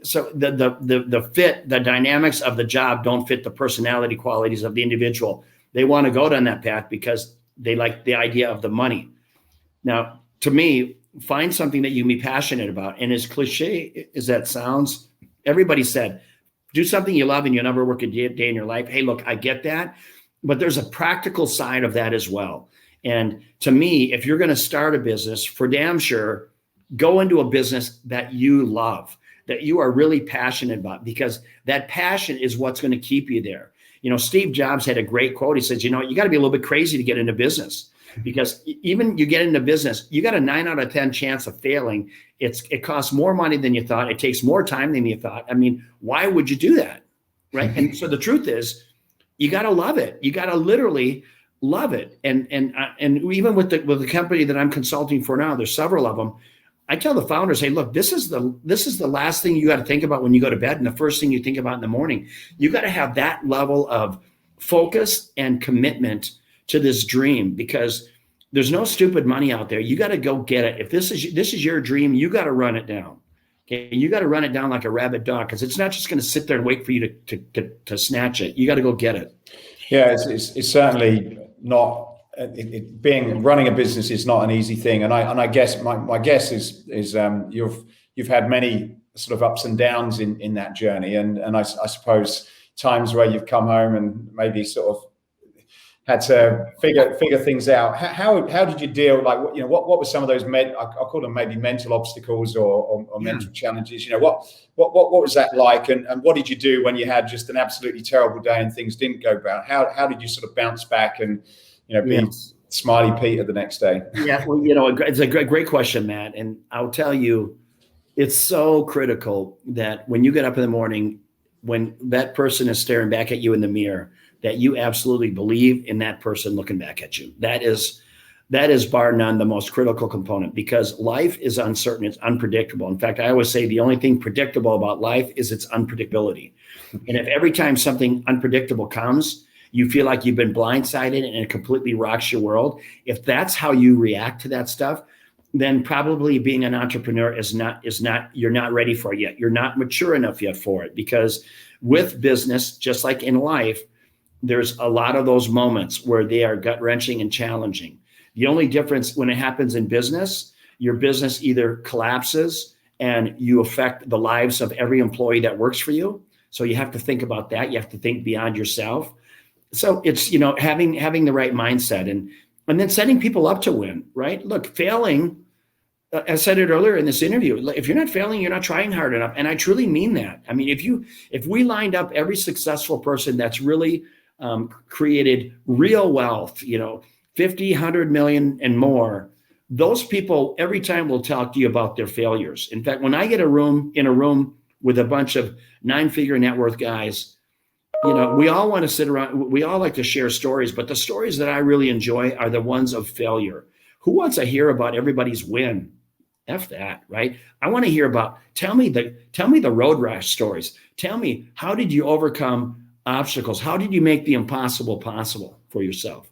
So the dynamics of the job don't fit the personality qualities of the individual. They want to go down that path because they like the idea of the money. Now, to me, find something that you can be passionate about. And as cliche as that sounds, everybody said, do something you love and you'll never work a day in your life. Hey, look, I get that. But there's a practical side of that as well. And to me, if you're going to start a business, for damn sure, go into a business that you love, that you are really passionate about, because that passion is what's going to keep you there. Steve Jobs had a great quote. He says, you got to be a little bit crazy to get into business, because even you get into business, you got a 9 out of 10 chance of failing. It costs more money than you thought. It takes more time than you thought. I mean, why would you do that? Right. And so the truth is, you got to love it. You got to literally love it. And even with the company that I'm consulting for now, there's several of them. I tell the founders, hey, look, this is the last thing you got to think about when you go to bed, and the first thing you think about in the morning. You got to have that level of focus and commitment to this dream, because there's no stupid money out there. You got to go get it. If this is your dream, you got to run it down. Okay, you got to run it down like a rabid dog, because it's not just going to sit there and wait for you to snatch it. You got to go get it. Yeah, it's certainly not. Running a business is not an easy thing, and I guess my guess is you've had many sort of ups and downs in that journey, and I suppose times where you've come home and maybe sort of had to figure things out. How did you deal? Like, what were some of those I'll call them maybe mental obstacles or mental challenges? What was that like, and what did you do when you had just an absolutely terrible day and things didn't go well? How did you sort of bounce back and be smiley Peter the next day? Yeah, well, it's a great question, Matt, and I'll tell you, it's so critical that when you get up in the morning, when that person is staring back at you in the mirror, that you absolutely believe in that person looking back at you. That is bar none the most critical component, because life is uncertain, it's unpredictable. In fact, I always say the only thing predictable about life is its unpredictability. And if every time something unpredictable comes, you feel like you've been blindsided and it completely rocks your world, if that's how you react to that stuff, then probably being an entrepreneur you're not ready for it yet. You're not mature enough yet for it, because with business, just like in life, there's a lot of those moments where they are gut-wrenching and challenging. The only difference when it happens in business, your business either collapses and you affect the lives of every employee that works for you. So you have to think about that. You have to think beyond yourself. So it's, having the right mindset and then setting people up to win, right? Look, failing, I said it earlier in this interview, if you're not failing, you're not trying hard enough. And I truly mean that. I mean, if we lined up every successful person that's really created real wealth, 50, 100 million and more, those people every time will talk to you about their failures. In fact, when I get in a room with a bunch of 9-figure net worth guys, we all want to sit around, we all like to share stories, but the stories that I really enjoy are the ones of failure. Who wants to hear about everybody's win? F that, right? I want to hear about, tell me the road rash stories. Tell me, how did you overcome obstacles? How did you make the impossible possible for yourself?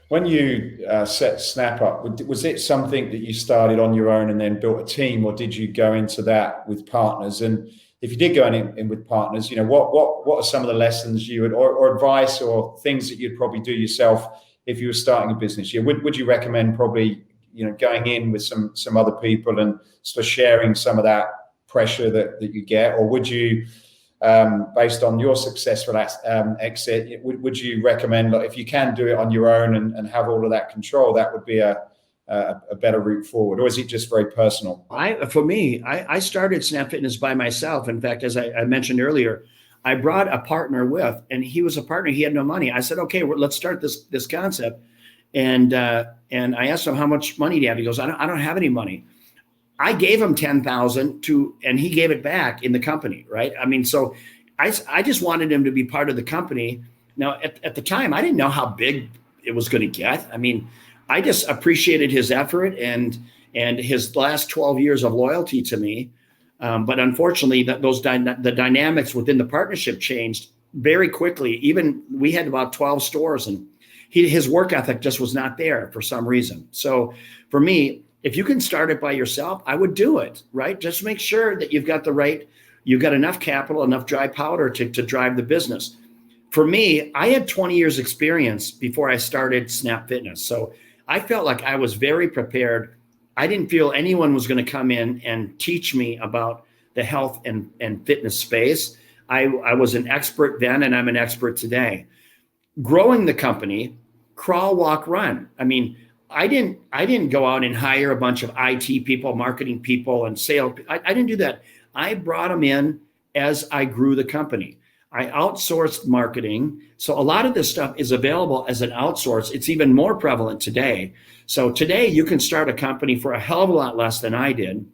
When you set Snap up, was it something that you started on your own and then built a team, or did you go into that with partners? And if you did go in with partners, what are some of the lessons you would, or advice or things that you'd probably do yourself if you were starting a business? Would you recommend probably going in with some other people and sort of sharing some of that pressure that you get, or would you? Based on your successful exit, would you recommend, like, if you can do it on your own and have all of that control, that would be a better route forward, or is it just very personal? For me, I started Snap Fitness by myself. In fact, as I mentioned earlier, I brought a partner with, and he was a partner. He had no money. I said, okay, let's start this concept. And I asked him, how much money do you have? He goes, I don't have any money. I gave him 10,000 and he gave it back in the company, right? I mean, so I just wanted him to be part of the company. Now, at the time, I didn't know how big it was going to get. I mean, I just appreciated his effort and his last 12 years of loyalty to me. But unfortunately, the dynamics within the partnership changed very quickly. Even we had about 12 stores, and his work ethic just was not there for some reason. So for me, if you can start it by yourself, I would do it, right? Just make sure that you've got enough capital, enough dry powder to drive the business. For me, I had 20 years experience before I started Snap Fitness. So I felt like I was very prepared. I didn't feel anyone was going to come in and teach me about the health and fitness space. I was an expert then, and I'm an expert today. Growing the company, crawl, walk, run. I mean, I didn't go out and hire a bunch of IT people, marketing people, and sales. I didn't do that. I brought them in as I grew the company. I outsourced marketing. So a lot of this stuff is available as an outsource. It's even more prevalent today. So today you can start a company for a hell of a lot less than I did,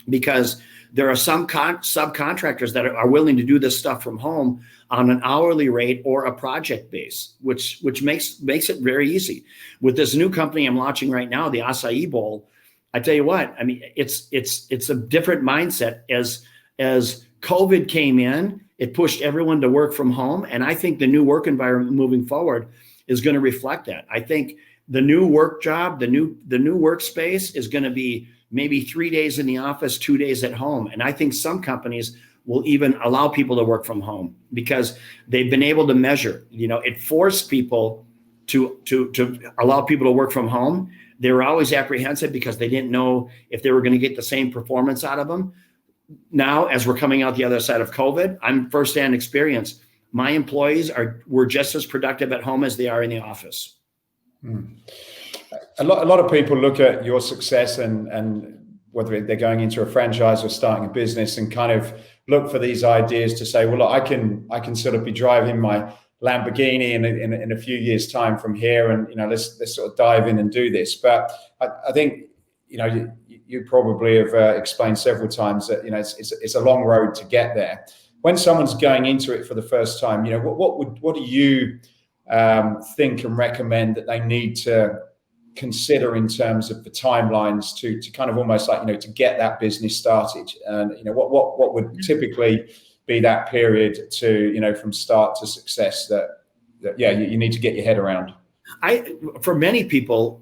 because there are some subcontractors that are willing to do this stuff from home on an hourly rate or a project base, which makes it very easy. With this new company I'm launching right now, the Acai Bowl, I tell you what, I mean, it's a different mindset. As COVID came in, it pushed everyone to work from home, and I think the new work environment moving forward is going to reflect that. I think the new work job, the new workspace is going to be maybe 3 days in the office, 2 days at home. And I think some companies will even allow people to work from home because they've been able to measure. It forced people to allow people to work from home. They were always apprehensive because they didn't know if they were going to get the same performance out of them. Now, as we're coming out the other side of COVID, I'm firsthand experience. My employees were just as productive at home as they are in the office. A lot of people look at your success and whether they're going into a franchise or starting a business and kind of look for these ideas to say, well, look, I can sort of be driving my Lamborghini in a few years' time from here, and let's sort of dive in and do this. But I think you probably have explained several times that it's a long road to get there. When someone's going into it for the first time, what do you think and recommend that they need to consider in terms of the timelines to kind of almost like to get that business started? And what would typically be that period to from start to success that you need to get your head around? For many people,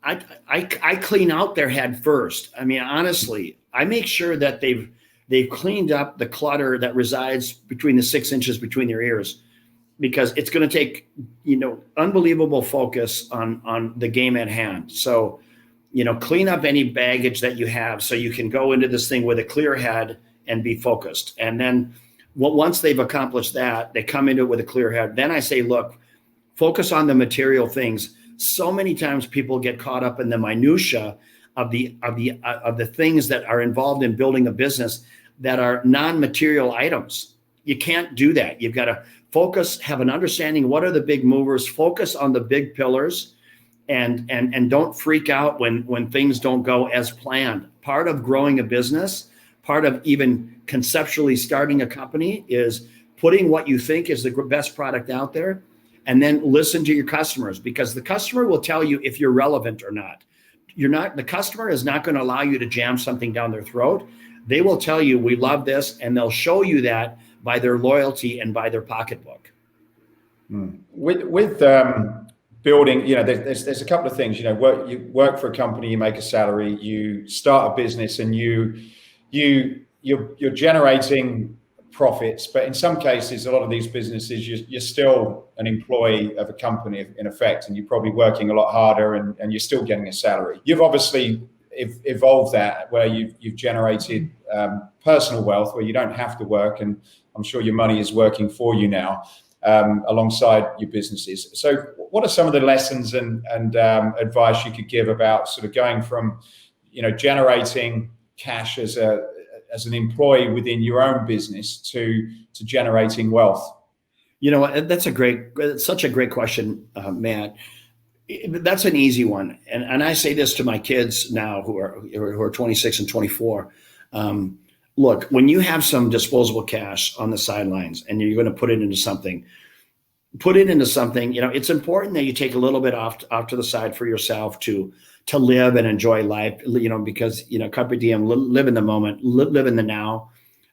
I clean out their head first. I mean, honestly, I make sure that they've cleaned up the clutter that resides between the 6 inches between their ears, because it's going to take, unbelievable focus on the game at hand. So, clean up any baggage that you have so you can go into this thing with a clear head and be focused. And then once they've accomplished that, they come into it with a clear head. Then I say, look, focus on the material things. So many times people get caught up in the minutia of the things that are involved in building a business that are non-material items. You can't do that. You've got to focus, have an understanding. What are the big movers? Focus on the big pillars, and don't freak out when things don't go as planned. Part of growing a business, part of even conceptually starting a company, is putting what you think is the best product out there, and then listen to your customers, because the customer will tell you if you're relevant or not. The customer is not going to allow you to jam something down their throat. They will tell you, we love this, and they'll show you that by their loyalty and by their pocketbook. With building, there's a couple of things. You work for a company, you make a salary, you start a business, and you're generating profits. But in some cases, a lot of these businesses, you're still an employee of a company in effect, and you're probably working a lot harder, and you're still getting a salary. You've obviously evolved that, where you've generated personal wealth where you don't have to work, and I'm sure your money is working for you now alongside your businesses. So what are some of the lessons and advice you could give about sort of going from generating cash as an employee within your own business to generating wealth? That's such a great question, Matt. That's an easy one. And I say this to my kids now who are 26 and 24. Look, when you have some disposable cash on the sidelines and you're going to put it into something, it's important that you take a little bit off to the side for yourself to live and enjoy life, because, carpe diem, live in the moment, live in the now.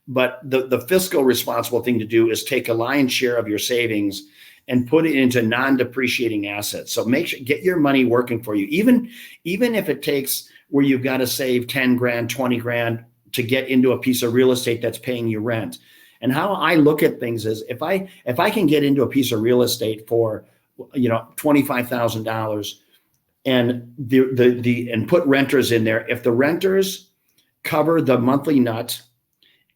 But the fiscal responsible thing to do is take a lion's share of your savings and put it into non-depreciating assets. So get your money working for you. Even if it takes where you've got to save 10 grand, 20 grand to get into a piece of real estate that's paying you rent. And how I look at things is if I can get into a piece of real estate for, $25,000 and put renters in there, if the renters cover the monthly nut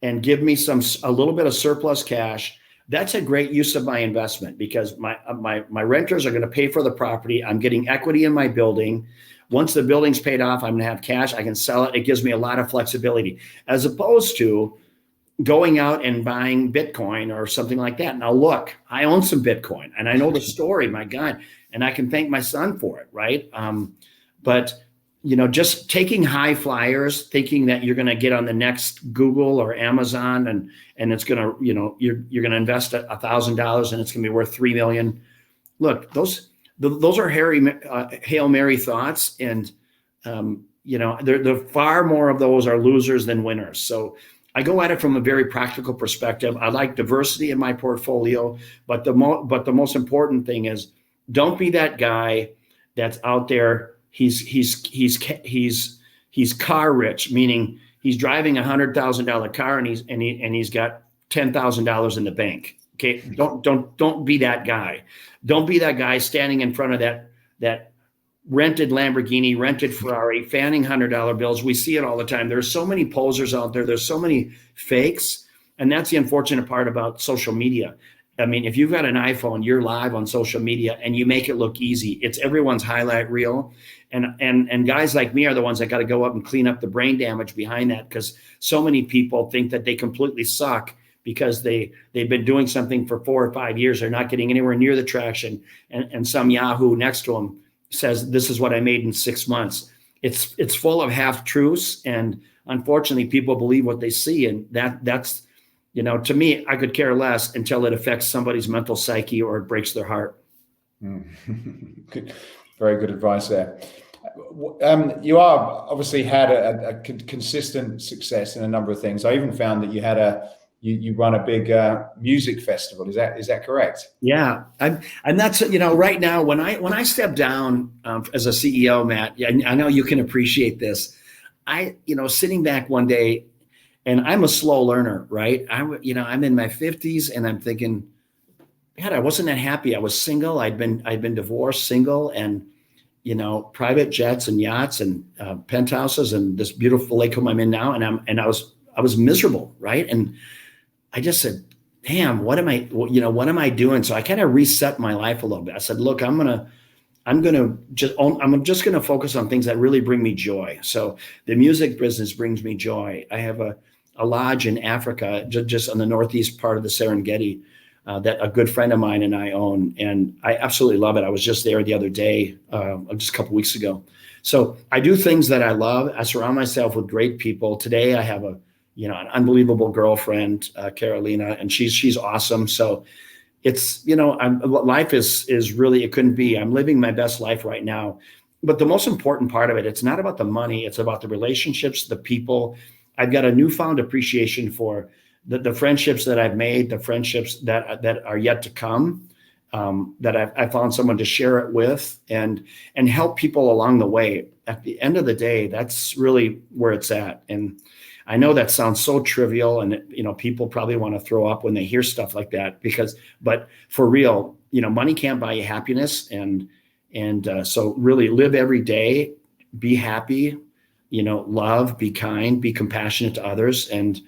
and give me a little bit of surplus cash, that's a great use of my investment, because my renters are going to pay for the property. I'm getting equity in my building. Once the building's paid off, I'm going to have cash. I can sell it. It gives me a lot of flexibility, as opposed to going out and buying Bitcoin or something like that. Now, look, I own some Bitcoin and I know the story, my God, and I can thank my son for it, right? But just taking high flyers, thinking that you're going to get on the next Google or Amazon and it's going to, you're going to invest $1,000 and it's going to be worth $3 million. Look, those are Hail Mary thoughts. And, the far more of those are losers than winners. So I go at it from a very practical perspective. I like diversity in my portfolio, but the most important thing is, don't be that guy that's out there. He's car rich, meaning he's driving $100,000 car and he's got $10,000 in the bank. Okay. Don't be that guy. Don't be that guy standing in front of that rented Lamborghini, rented Ferrari, fanning $100 bills. We see it all the time. There's so many posers out there. There's so many fakes. And that's the unfortunate part about social media. I mean, if you've got an iPhone, you're live on social media and you make it look easy. It's everyone's highlight reel. And guys like me are the ones that got to go up and clean up the brain damage behind that, because so many people think that they completely suck because they've been doing something for 4 or 5 years. They're not getting anywhere near the traction. And some Yahoo next to them says, this is what I made in 6 months. It's full of half truths. And unfortunately, people believe what they see. And that's, to me, I could care less until it affects somebody's mental psyche or it breaks their heart. Good. Very good advice there. You are obviously had a consistent success in a number of things. I even found that you run a big music festival. Is that correct? Yeah, and that's right now when I step down as a CEO, Matt. I know you can appreciate this. Sitting back one day, and I'm a slow learner, right? I'm in my 50s, and I'm thinking, God, I wasn't that happy. I was single. I'd been divorced, single, and private jets and yachts and penthouses and this beautiful lake home I'm in now, and I was miserable, right? And I just said, damn, what am I doing? So I kind of reset my life a little bit. I said, look, I'm just going to focus on things that really bring me joy. So the music business brings me joy. I have a lodge in Africa, just on the northeast part of the Serengeti, that a good friend of mine and I own. And I absolutely love it. I was just there the other day, just a couple of weeks ago. So I do things that I love. I surround myself with great people. Today I have an unbelievable girlfriend, Carolina, and she's awesome. So it's, life is really, it couldn't be. I'm living my best life right now. But the most important part of it, it's not about the money. It's about the relationships, the people. I've got a newfound appreciation for the friendships that I've made, the friendships that are yet to come, that I found someone to share it with and help people along the way. At the end of the day, that's really where it's at. And I know that sounds so trivial, and people probably want to throw up when they hear stuff like that, but for real, money can't buy you happiness. And so really live every day, be happy, love, be kind, be compassionate to others. And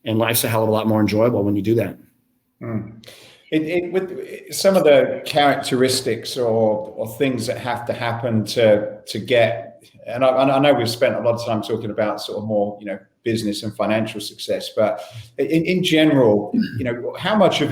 life's a hell of a lot more enjoyable when you do that. With some of the characteristics or things that have to happen to get, and I know we've spent a lot of time talking about sort of more, business and financial success, but in general, how much of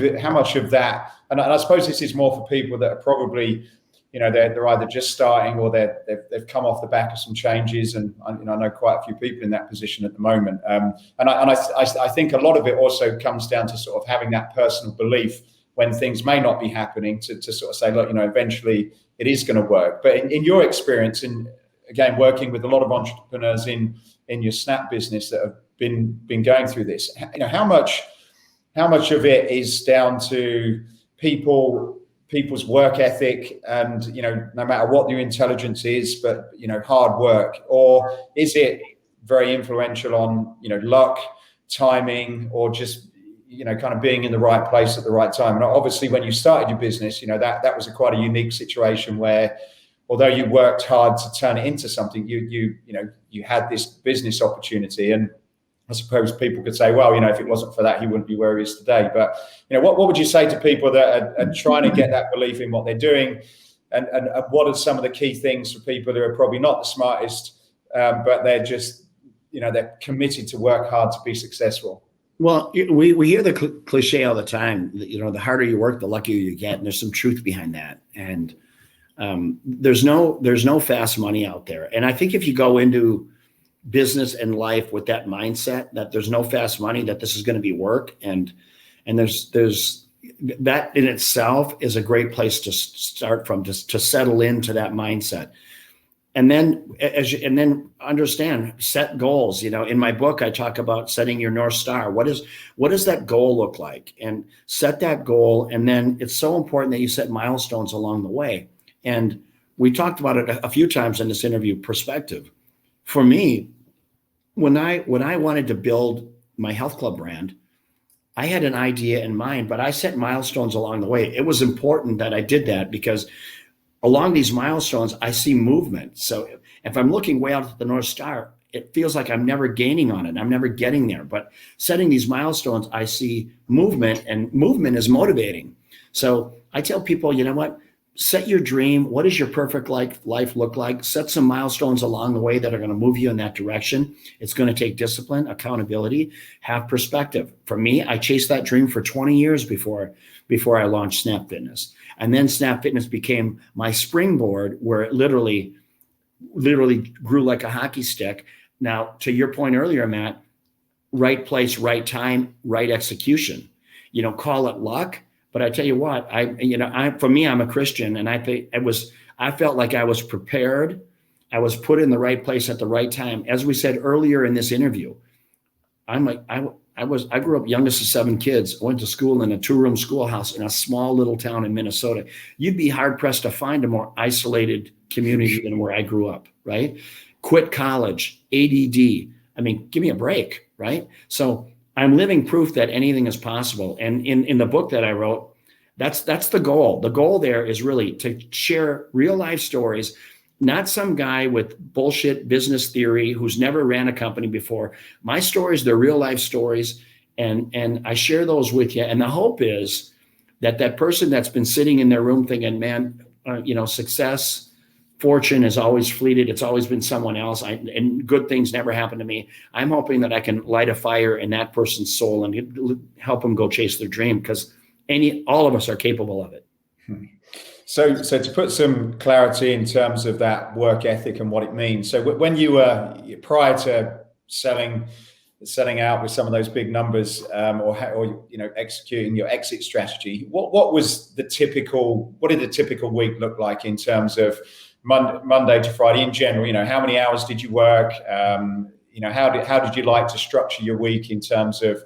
that, and I suppose this is more for people that are probably, they're either just starting or they've come off the back of some changes, and I know quite a few people in that position at the moment. And I think a lot of it also comes down to sort of having that personal belief when things may not be happening to sort of say, look, eventually it is going to work. But in your experience, in again working with a lot of entrepreneurs in your Snap business that have been going through this, how much of it is down to people's work ethic and, no matter what your intelligence is, but, hard work, or is it very influential on, luck, timing, or just, kind of being in the right place at the right time? And obviously when you started your business, that was quite a unique situation where, although you worked hard to turn it into something, you had this business opportunity. And I suppose people could say, well, if it wasn't for that, he wouldn't be where he is today. But, what would you say to people that are trying to get that belief in what they're doing? And what are some of the key things for people who are probably not the smartest, but they're just, they're committed to work hard to be successful? Well, we hear the cliche all the time, the harder you work, the luckier you get. And there's some truth behind that. And there's no fast money out there. And I think if you go into business and life with that mindset that there's no fast money, that this is going to be work, and there's that in itself is a great place to start from, to settle into that mindset. And then understand, set goals. In my book, I talk about setting your North Star. What does that goal look like? And set that goal. And then it's so important that you set milestones along the way. And we talked about it a few times in this interview, perspective. For me, when I wanted to build my health club brand, I had an idea in mind, but I set milestones along the way. It was important that I did that because along these milestones, I see movement. So if I'm looking way out at the North Star, it feels like I'm never gaining on it. I'm never getting there. But setting these milestones, I see movement, and movement is motivating. So I tell people, you know what? Set your dream. What does your perfect life look like? Set some milestones along the way that are going to move you in that direction. It's going to take discipline, accountability, have perspective. For me, I chased that dream for 20 years before I launched Snap Fitness. And then Snap Fitness became my springboard, where it literally grew like a hockey stick. Now, to your point earlier, Matt, right place, right time, right execution. Call it luck. But I tell you what, for me, I'm a Christian, and I think I felt like I was prepared. I was put in the right place at the right time. As we said earlier in this interview, I grew up youngest of 7 kids. I went to school in a 2-room schoolhouse in a small little town in Minnesota. You'd be hard pressed to find a more isolated community than where I grew up, right? Quit college, ADD. I mean, give me a break, right? So I'm living proof that anything is possible. And in the book that I wrote, that's the goal. The goal there is really to share real life stories, not some guy with bullshit business theory who's never ran a company before. My stories, they're real life stories. And I share those with you. And the hope is that person that's been sitting in their room thinking, man, success, fortune is always fleeted. It's always been someone else. And good things never happen to me. I'm hoping that I can light a fire in that person's soul and help them go chase their dream, because all of us are capable of it. So to put some clarity in terms of that work ethic and what it means. So when you were prior to setting out with some of those big numbers, or executing your exit strategy, what did the typical week look like in terms of Monday to Friday in general? How many hours did you work? How did you like to structure your week in terms of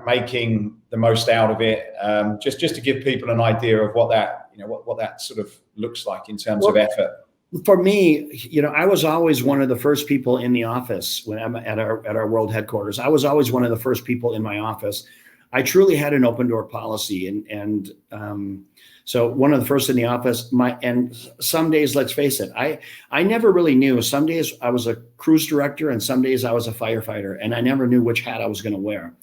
making the most out of it? Just to give people an idea of what that sort of looks like in terms of effort. For me, I was always one of the first people in the office when I'm at our world headquarters. I was always one of the first people in my office. I truly had an open door policy, and so one of the first in the office. And some days, let's face it, I never really knew. Some days I was a cruise director, and some days I was a firefighter, and I never knew which hat I was going to wear.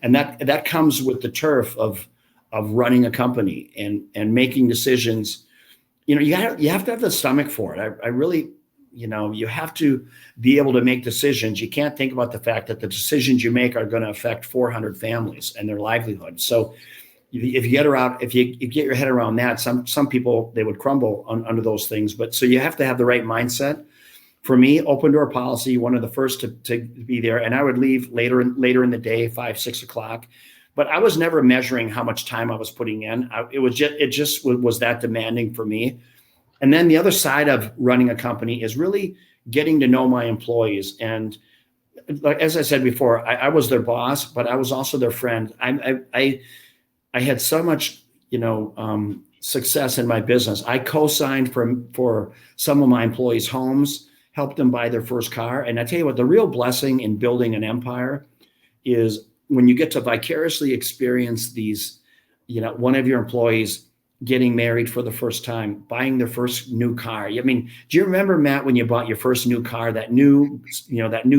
And that comes with the turf of running a company and making decisions. You have to have the stomach for it. I really, you have to be able to make decisions. You can't think about the fact that the decisions you make are going to affect 400 families and their livelihood. So if you get your head around that, some people, they would crumble under those things. But so you have to have the right mindset. For me, open door policy, one of the first to be there. And I would leave later in the day, 5, 6 o'clock. But I was never measuring how much time I was putting in. It just was that demanding for me. And then the other side of running a company is really getting to know my employees. And like, as I said before, I was their boss, but I was also their friend. I had so much, success in my business. I co-signed for some of my employees' homes, helped them buy their first car. And I tell you what, the real blessing in building an empire is when you get to vicariously experience these, one of your employees getting married for the first time, buying their first new car. I mean, do you remember, Matt, when you bought your first new car, that new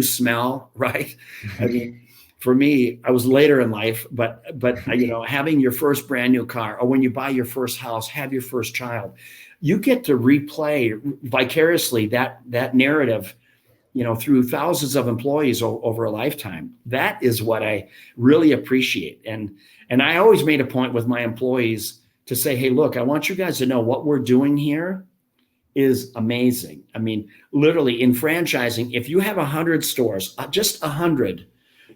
smell, right? I mean, for me, I was later in life, but having your first brand new car, or when you buy your first house, have your first child, you get to replay vicariously that narrative, through thousands of employees over a lifetime. That is what I really appreciate. And I always made a point with my employees to say, hey, look, I want you guys to know what we're doing here is amazing. I mean, literally in franchising, if you have 100 stores, just 100,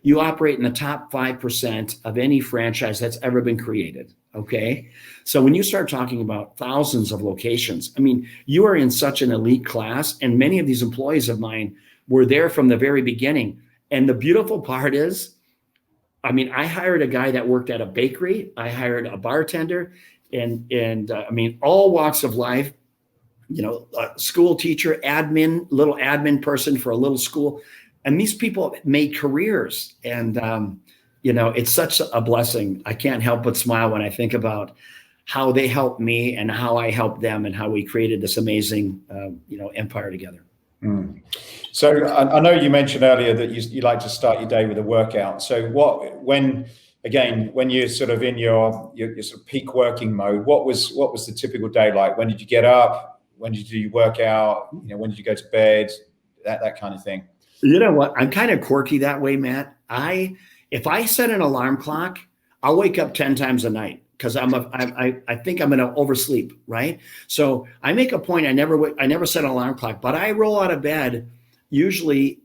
you operate in the top 5% of any franchise that's ever been created. Okay. So when you start talking about thousands of locations, I mean, you are in such an elite class, and many of these employees of mine were there from the very beginning. And the beautiful part is, I mean, I hired a guy that worked at a bakery. I hired a bartender, and I mean, all walks of life. a school teacher, little admin person for a little school. And these people made careers. And, it's such a blessing. I can't help but smile when I think about how they helped me and how I helped them and how we created this amazing, empire together. Mm. So I know you mentioned earlier that you like to start your day with a workout. So when you're sort of in your sort of peak working mode, what was the typical day like? When did you get up? When did you do your workout? When did you go to bed? That kind of thing. You know what? I'm kind of quirky that way, Matt. If I set an alarm clock, I'll wake up 10 times a night because I think I'm going to oversleep, right? So I make a point. I never set an alarm clock, but I roll out of bed usually,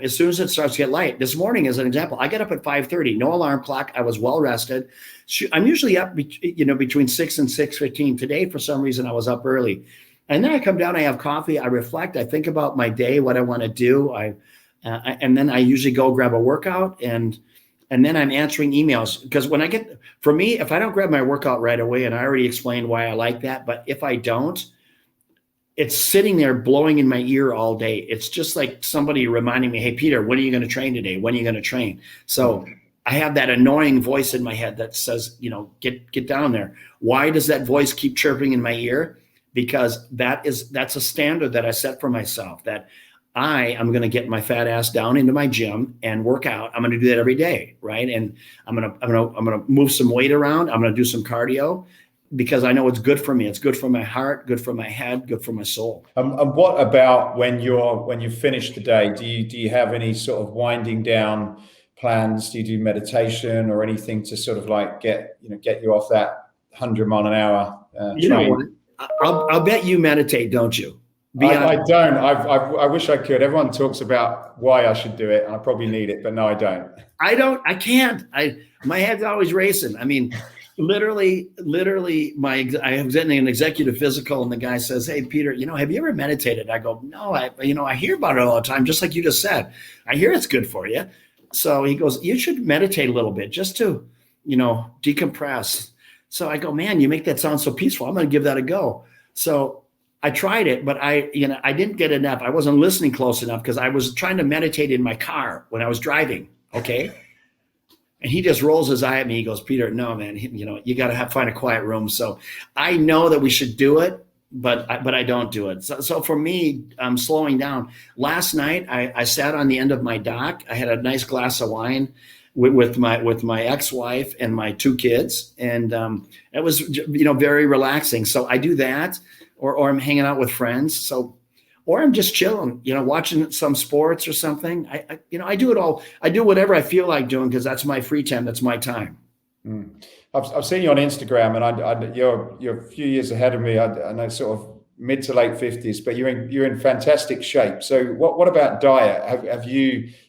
as soon as it starts to get light. This morning, as an example, I get up at 5:30, no alarm clock. I was well rested. I'm usually up, between 6 and 6:15. Today, for some reason, I was up early. And then I come down, I have coffee, I reflect, I think about my day, what I want to do. And then I usually go grab a workout and then I'm answering emails, because for me, if I don't grab my workout right away, and I already explained why I like that, but if I don't, it's sitting there blowing in my ear all day. It's just like somebody reminding me, hey, Peter, when are you going to train today? When are you going to train? So I have that annoying voice in my head that says, get down there. Why does that voice keep chirping in my ear? Because that's a standard that I set for myself, that I am going to get my fat ass down into my gym and work out. I'm going to do that every day, right? And I'm going to move some weight around. I'm going to do some cardio because I know it's good for me. It's good for my heart, good for my head, good for my soul. And what about when you finish the day? Do you have any sort of winding down plans? Do you do meditation or anything to sort of like get you off that 100 mile an hour You know what? I'll bet you meditate, don't you? I don't. I wish I could. Everyone talks about why I should do it, and I probably need it, but no, I don't. I can't. My head's always racing. I mean, literally, I was in an executive physical, and the guy says, "Hey, Peter, have you ever meditated?" I go, "No, I hear about it all the time, just like you just said. I hear it's good for you." So he goes, "You should meditate a little bit just to, decompress." So I go, "Man, you make that sound so peaceful. I'm going to give that a go." So I tried it, but I didn't get enough. I wasn't listening close enough because I was trying to meditate in my car when I was driving. Okay. And he just rolls his eye at me. He goes, "Peter, no, man, you got to find a quiet room." So I know that we should do it, but I don't do it. So for me, I'm slowing down. Last night, I sat on the end of my dock. I had a nice glass of wine with my ex-wife and my 2 kids. And it was, very relaxing. So I do that. Or I'm hanging out with friends. Or I'm just chilling, watching some sports or something. I do it all. I do whatever I feel like doing because that's my free time. That's my time. I've seen you on Instagram, and you're a few years ahead of me. I know sort of mid to late 50s, but you're in fantastic shape. So what about diet?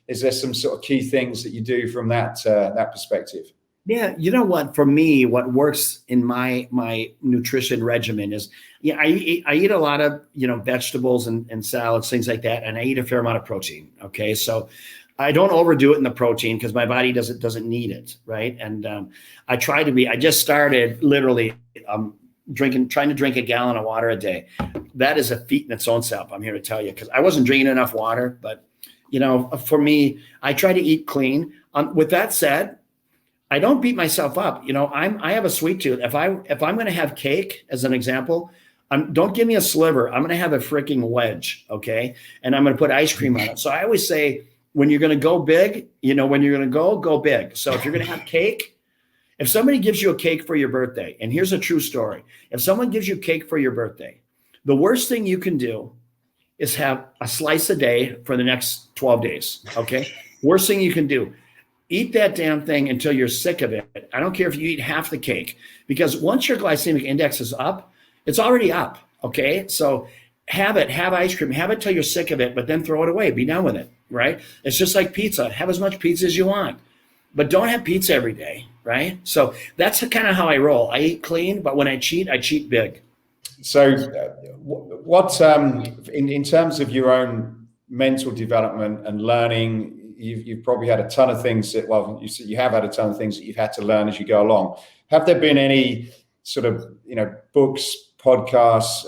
Is there some sort of key things that you do from that perspective? Yeah, you know what? For me, what works in my nutrition regimen is, I eat a lot of vegetables and salads, things like that, and I eat a fair amount of protein. Okay, so I don't overdo it in the protein because my body doesn't need it, right? And I try to be. I just started literally trying to drink a gallon of water a day. That is a feat in its own self. I'm here to tell you, because I wasn't drinking enough water. But for me, I try to eat clean. With that said, I don't beat myself up. I have a sweet tooth. If I'm going to have cake, as an example, don't give me a sliver. I'm going to have a freaking wedge, okay? And I'm going to put ice cream on it. So I always say, when you're going to go big, when you're going to go big. So if you're going to have cake, if somebody gives you a cake for your birthday, and here's a true story. If someone gives you cake for your birthday, the worst thing you can do is have a slice a day for the next 12 days, okay? Worst thing you can do. Eat that damn thing until you're sick of it. I don't care if you eat half the cake, because once your glycemic index is up, it's already up. Okay. So have ice cream, have it till you're sick of it, but then throw it away. Be done with it. Right. It's just like pizza. Have as much pizza as you want, but don't have pizza every day. Right. So that's kind of how I roll. I eat clean, but when I cheat big. So what, in terms of your own mental development and learning, you've probably had a ton of things you have had a ton of things that you've had to learn as you go along. Have there been any sort of, books, podcasts,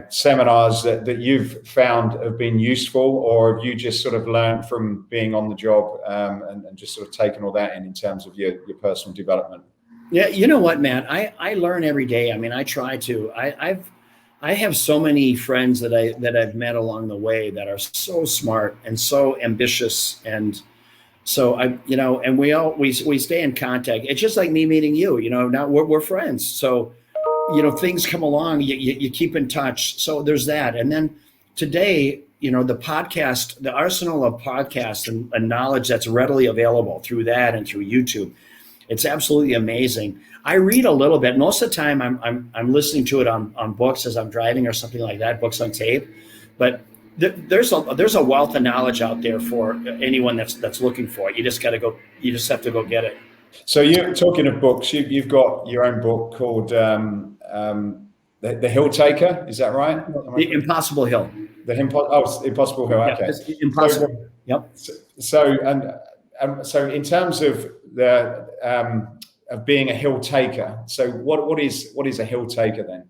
seminars that you've found have been useful, or have you just sort of learned from being on the job and just sort of taken all that in terms of your personal development? Yeah, you know what, Matt? I learn every day. I mean, I try to. I have so many friends that I've met along the way that are so smart and so ambitious, and so and we stay in contact. It's just like me meeting you. Now we're friends. So things come along, you keep in touch. So there's that. And then today, the podcast, the arsenal of podcasts and knowledge that's readily available through that and through YouTube. It's absolutely amazing. I read a little bit. Most of the time I'm listening to it on books as I'm driving or something like that, books on tape. But there's a wealth of knowledge out there for anyone that's looking for it. You just have to go get it. So you're talking of books, you've got your own book called The Hill Taker, is that right? The Impossible Hill. Impossible Hill. Okay. Yeah, impossible. Yep. So in terms of the of being a hill taker, so what is a hill taker then?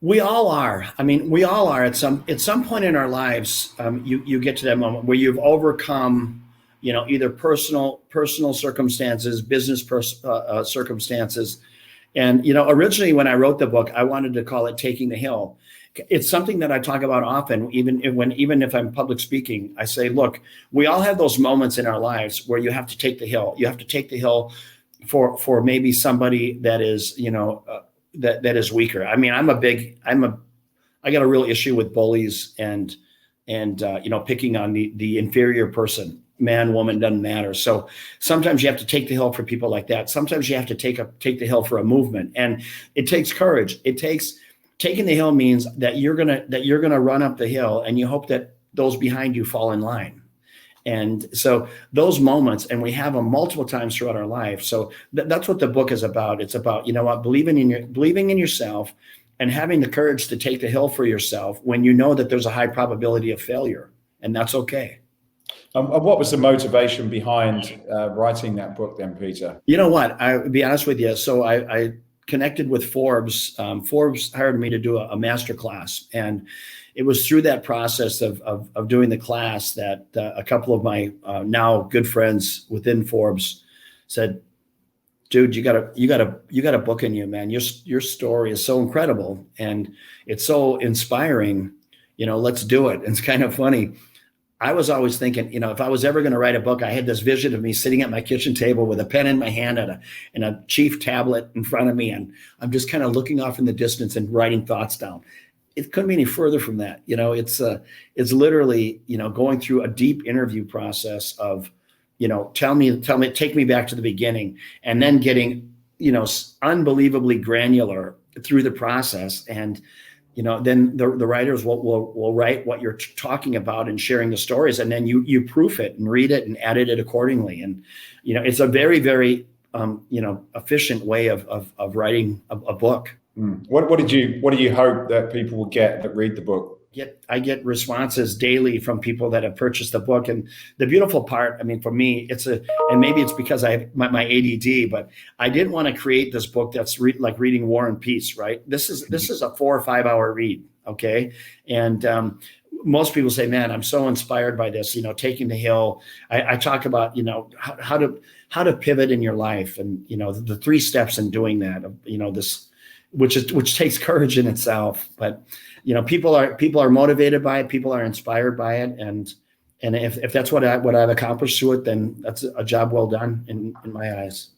We all are. I mean, we all are at some point in our lives. You get to that moment where you've overcome, either personal circumstances, business circumstances, and originally when I wrote the book, I wanted to call it Taking the Hill. It's something that I talk about often, even if I'm public speaking. I say, look, we all have those moments in our lives where you have to take the hill. You have to take the hill for maybe somebody that is, that is weaker. I mean, I got a real issue with bullies and picking on the inferior person. Man, woman, doesn't matter. So sometimes you have to take the hill for people like that. Sometimes you have to take the hill for a movement, and it takes courage. Taking the hill means that you're gonna run up the hill, and you hope that those behind you fall in line. And so those moments, and we have them multiple times throughout our life. So that's what the book is about. It's about, believing in yourself and having the courage to take the hill for yourself when you know that there's a high probability of failure, and that's okay. And what was the motivation behind writing that book then, Peter? You know what? I'll be honest with you. So I connected with Forbes. Forbes hired me to do a master class. And it was through that process of doing the class that a couple of my now good friends within Forbes said, dude, you got a book in you, man. Your story is so incredible and it's so inspiring. Let's do it. And it's kind of funny. I was always thinking, if I was ever going to write a book, I had this vision of me sitting at my kitchen table with a pen in my hand and a chief tablet in front of me. And I'm just kind of looking off in the distance and writing thoughts down. It couldn't be any further from that. It's literally, going through a deep interview process of, tell me, take me back to the beginning, and then getting, unbelievably granular through the process. And, then the writers will write what you're talking about and sharing the stories, and then you proof it and read it and edit it accordingly. And it's a very, very efficient way of writing a book. What do you hope that people will get that read the book? I get responses daily from people that have purchased the book. And the beautiful part, I mean, for me, and maybe it's because I have my ADD, but I didn't want to create this book that's like reading War and Peace, right? This is a 4 or 5 hour read. Okay. And, most people say, man, I'm so inspired by this, taking the hill. I talk about, how to pivot in your life, and, the 3 steps in doing that, this, which takes courage in itself. But people are motivated by it, people are inspired by it, and if that's what I've accomplished through it, then that's a job well done in my eyes.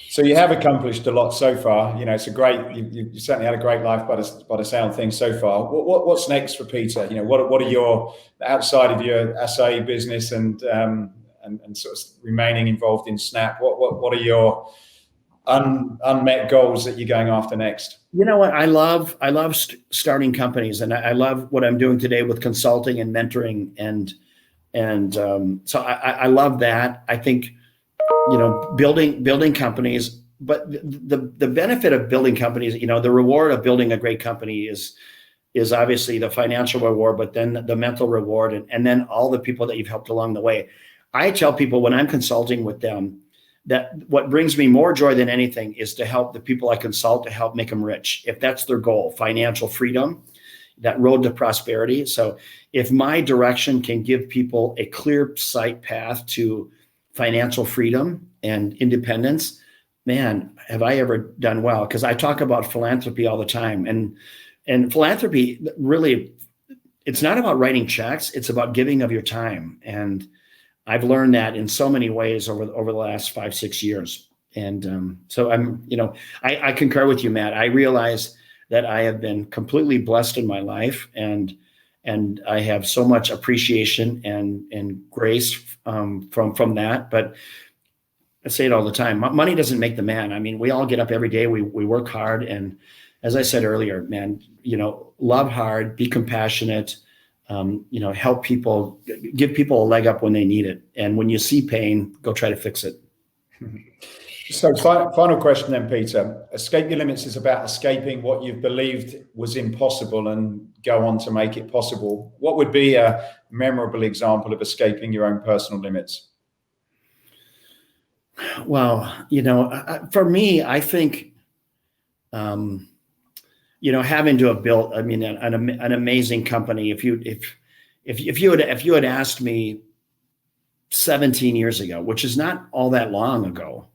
So you have accomplished a lot so far. It's you certainly had a great life by the sound of things so far. What's next for Peter? What are your, outside of your SA business and sort of remaining involved in Snap? What are your unmet goals that you're going after next? You know what? I love starting companies, and I love what I'm doing today with consulting and mentoring, and so I love that. I think building companies, but the benefit of building companies, the reward of building a great company is obviously the financial reward, but then the mental reward, and then all the people that you've helped along the way. I tell people when I'm consulting with them that what brings me more joy than anything is to help the people I consult, to help make them rich. If that's their goal, financial freedom, that road to prosperity. So if my direction can give people a clear sight path to financial freedom and independence, man, have I ever done well? Because I talk about philanthropy all the time. And philanthropy, really, it's not about writing checks. It's about giving of your time. And I've learned that in so many ways over the last 5-6 years. And so I concur with you, Matt. I realize that I have been completely blessed in my life, and I have so much appreciation and grace from that. But I say it all the time. Money doesn't make the man. I mean, we all get up every day. We work hard. And as I said earlier, man, love hard, be compassionate, help people, give people a leg up when they need it. And when you see pain, go try to fix it. So final question then, Peter. Escape Your Limits is about escaping what you've believed was impossible and go on to make it possible. What would be a memorable example of escaping your own personal limits? Well, for me, I think, having to have built, an amazing company. If you had asked me 17 years ago, which is not all that long ago,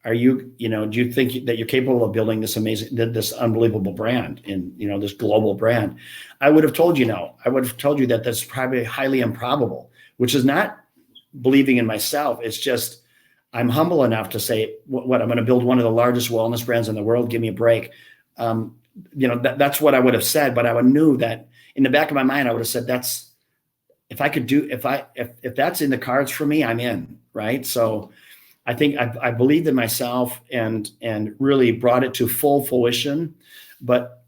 do you think that you're capable of building this unbelievable brand in, this global brand? I would have told you no. I would have told you that that's probably highly improbable, which is not believing in myself. It's just, I'm humble enough to say, what I'm going to build one of the largest wellness brands in the world. Give me a break. That's what I would have said, but I knew that in the back of my mind, I would have said, if that's in the cards for me, I'm in, right? So I think I believed in myself and really brought it to full fruition. But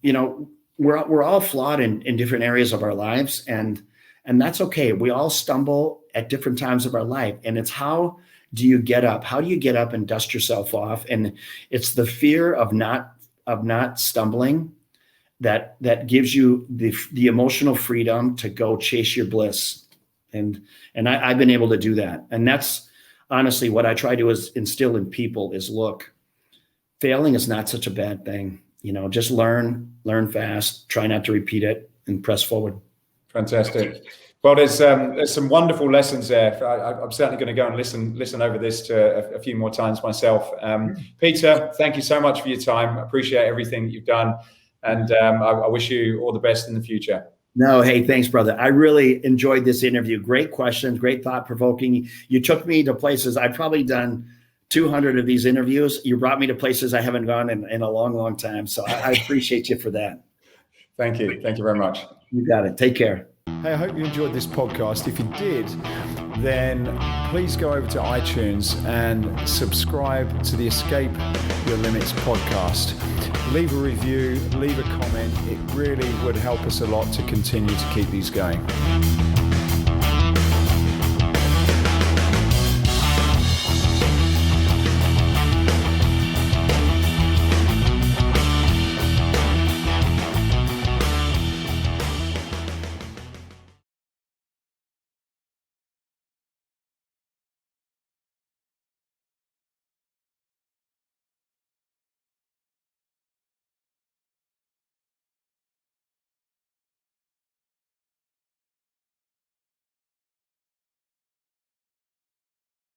we're all flawed in different areas of our lives, and that's okay. We all stumble at different times of our life, and it's how do you get up? How do you get up and dust yourself off? And it's the fear of not stumbling that gives you the emotional freedom to go chase your bliss. And I've been able to do that, and that's honestly what I try to instill in people is, look, failing is not such a bad thing. Just learn fast, try not to repeat it, and press forward. Fantastic. Well, there's some wonderful lessons there. I'm certainly going to go and listen over this to a few more times myself. Peter, thank you so much for your time. I appreciate everything that you've done, and I wish you all the best in the future. No, hey, thanks, brother. I really enjoyed this interview. Great questions, great thought-provoking. You took me to places. I've probably done 200 of these interviews. You brought me to places I haven't gone in a long, long time. So I appreciate you for that. Thank you. Thank you very much. You got it. Take care. Hey, I hope you enjoyed this podcast. If you did, then please go over to iTunes and subscribe to the Escape Your Limits podcast. Leave a review, leave a comment. It really would help us a lot to continue to keep these going.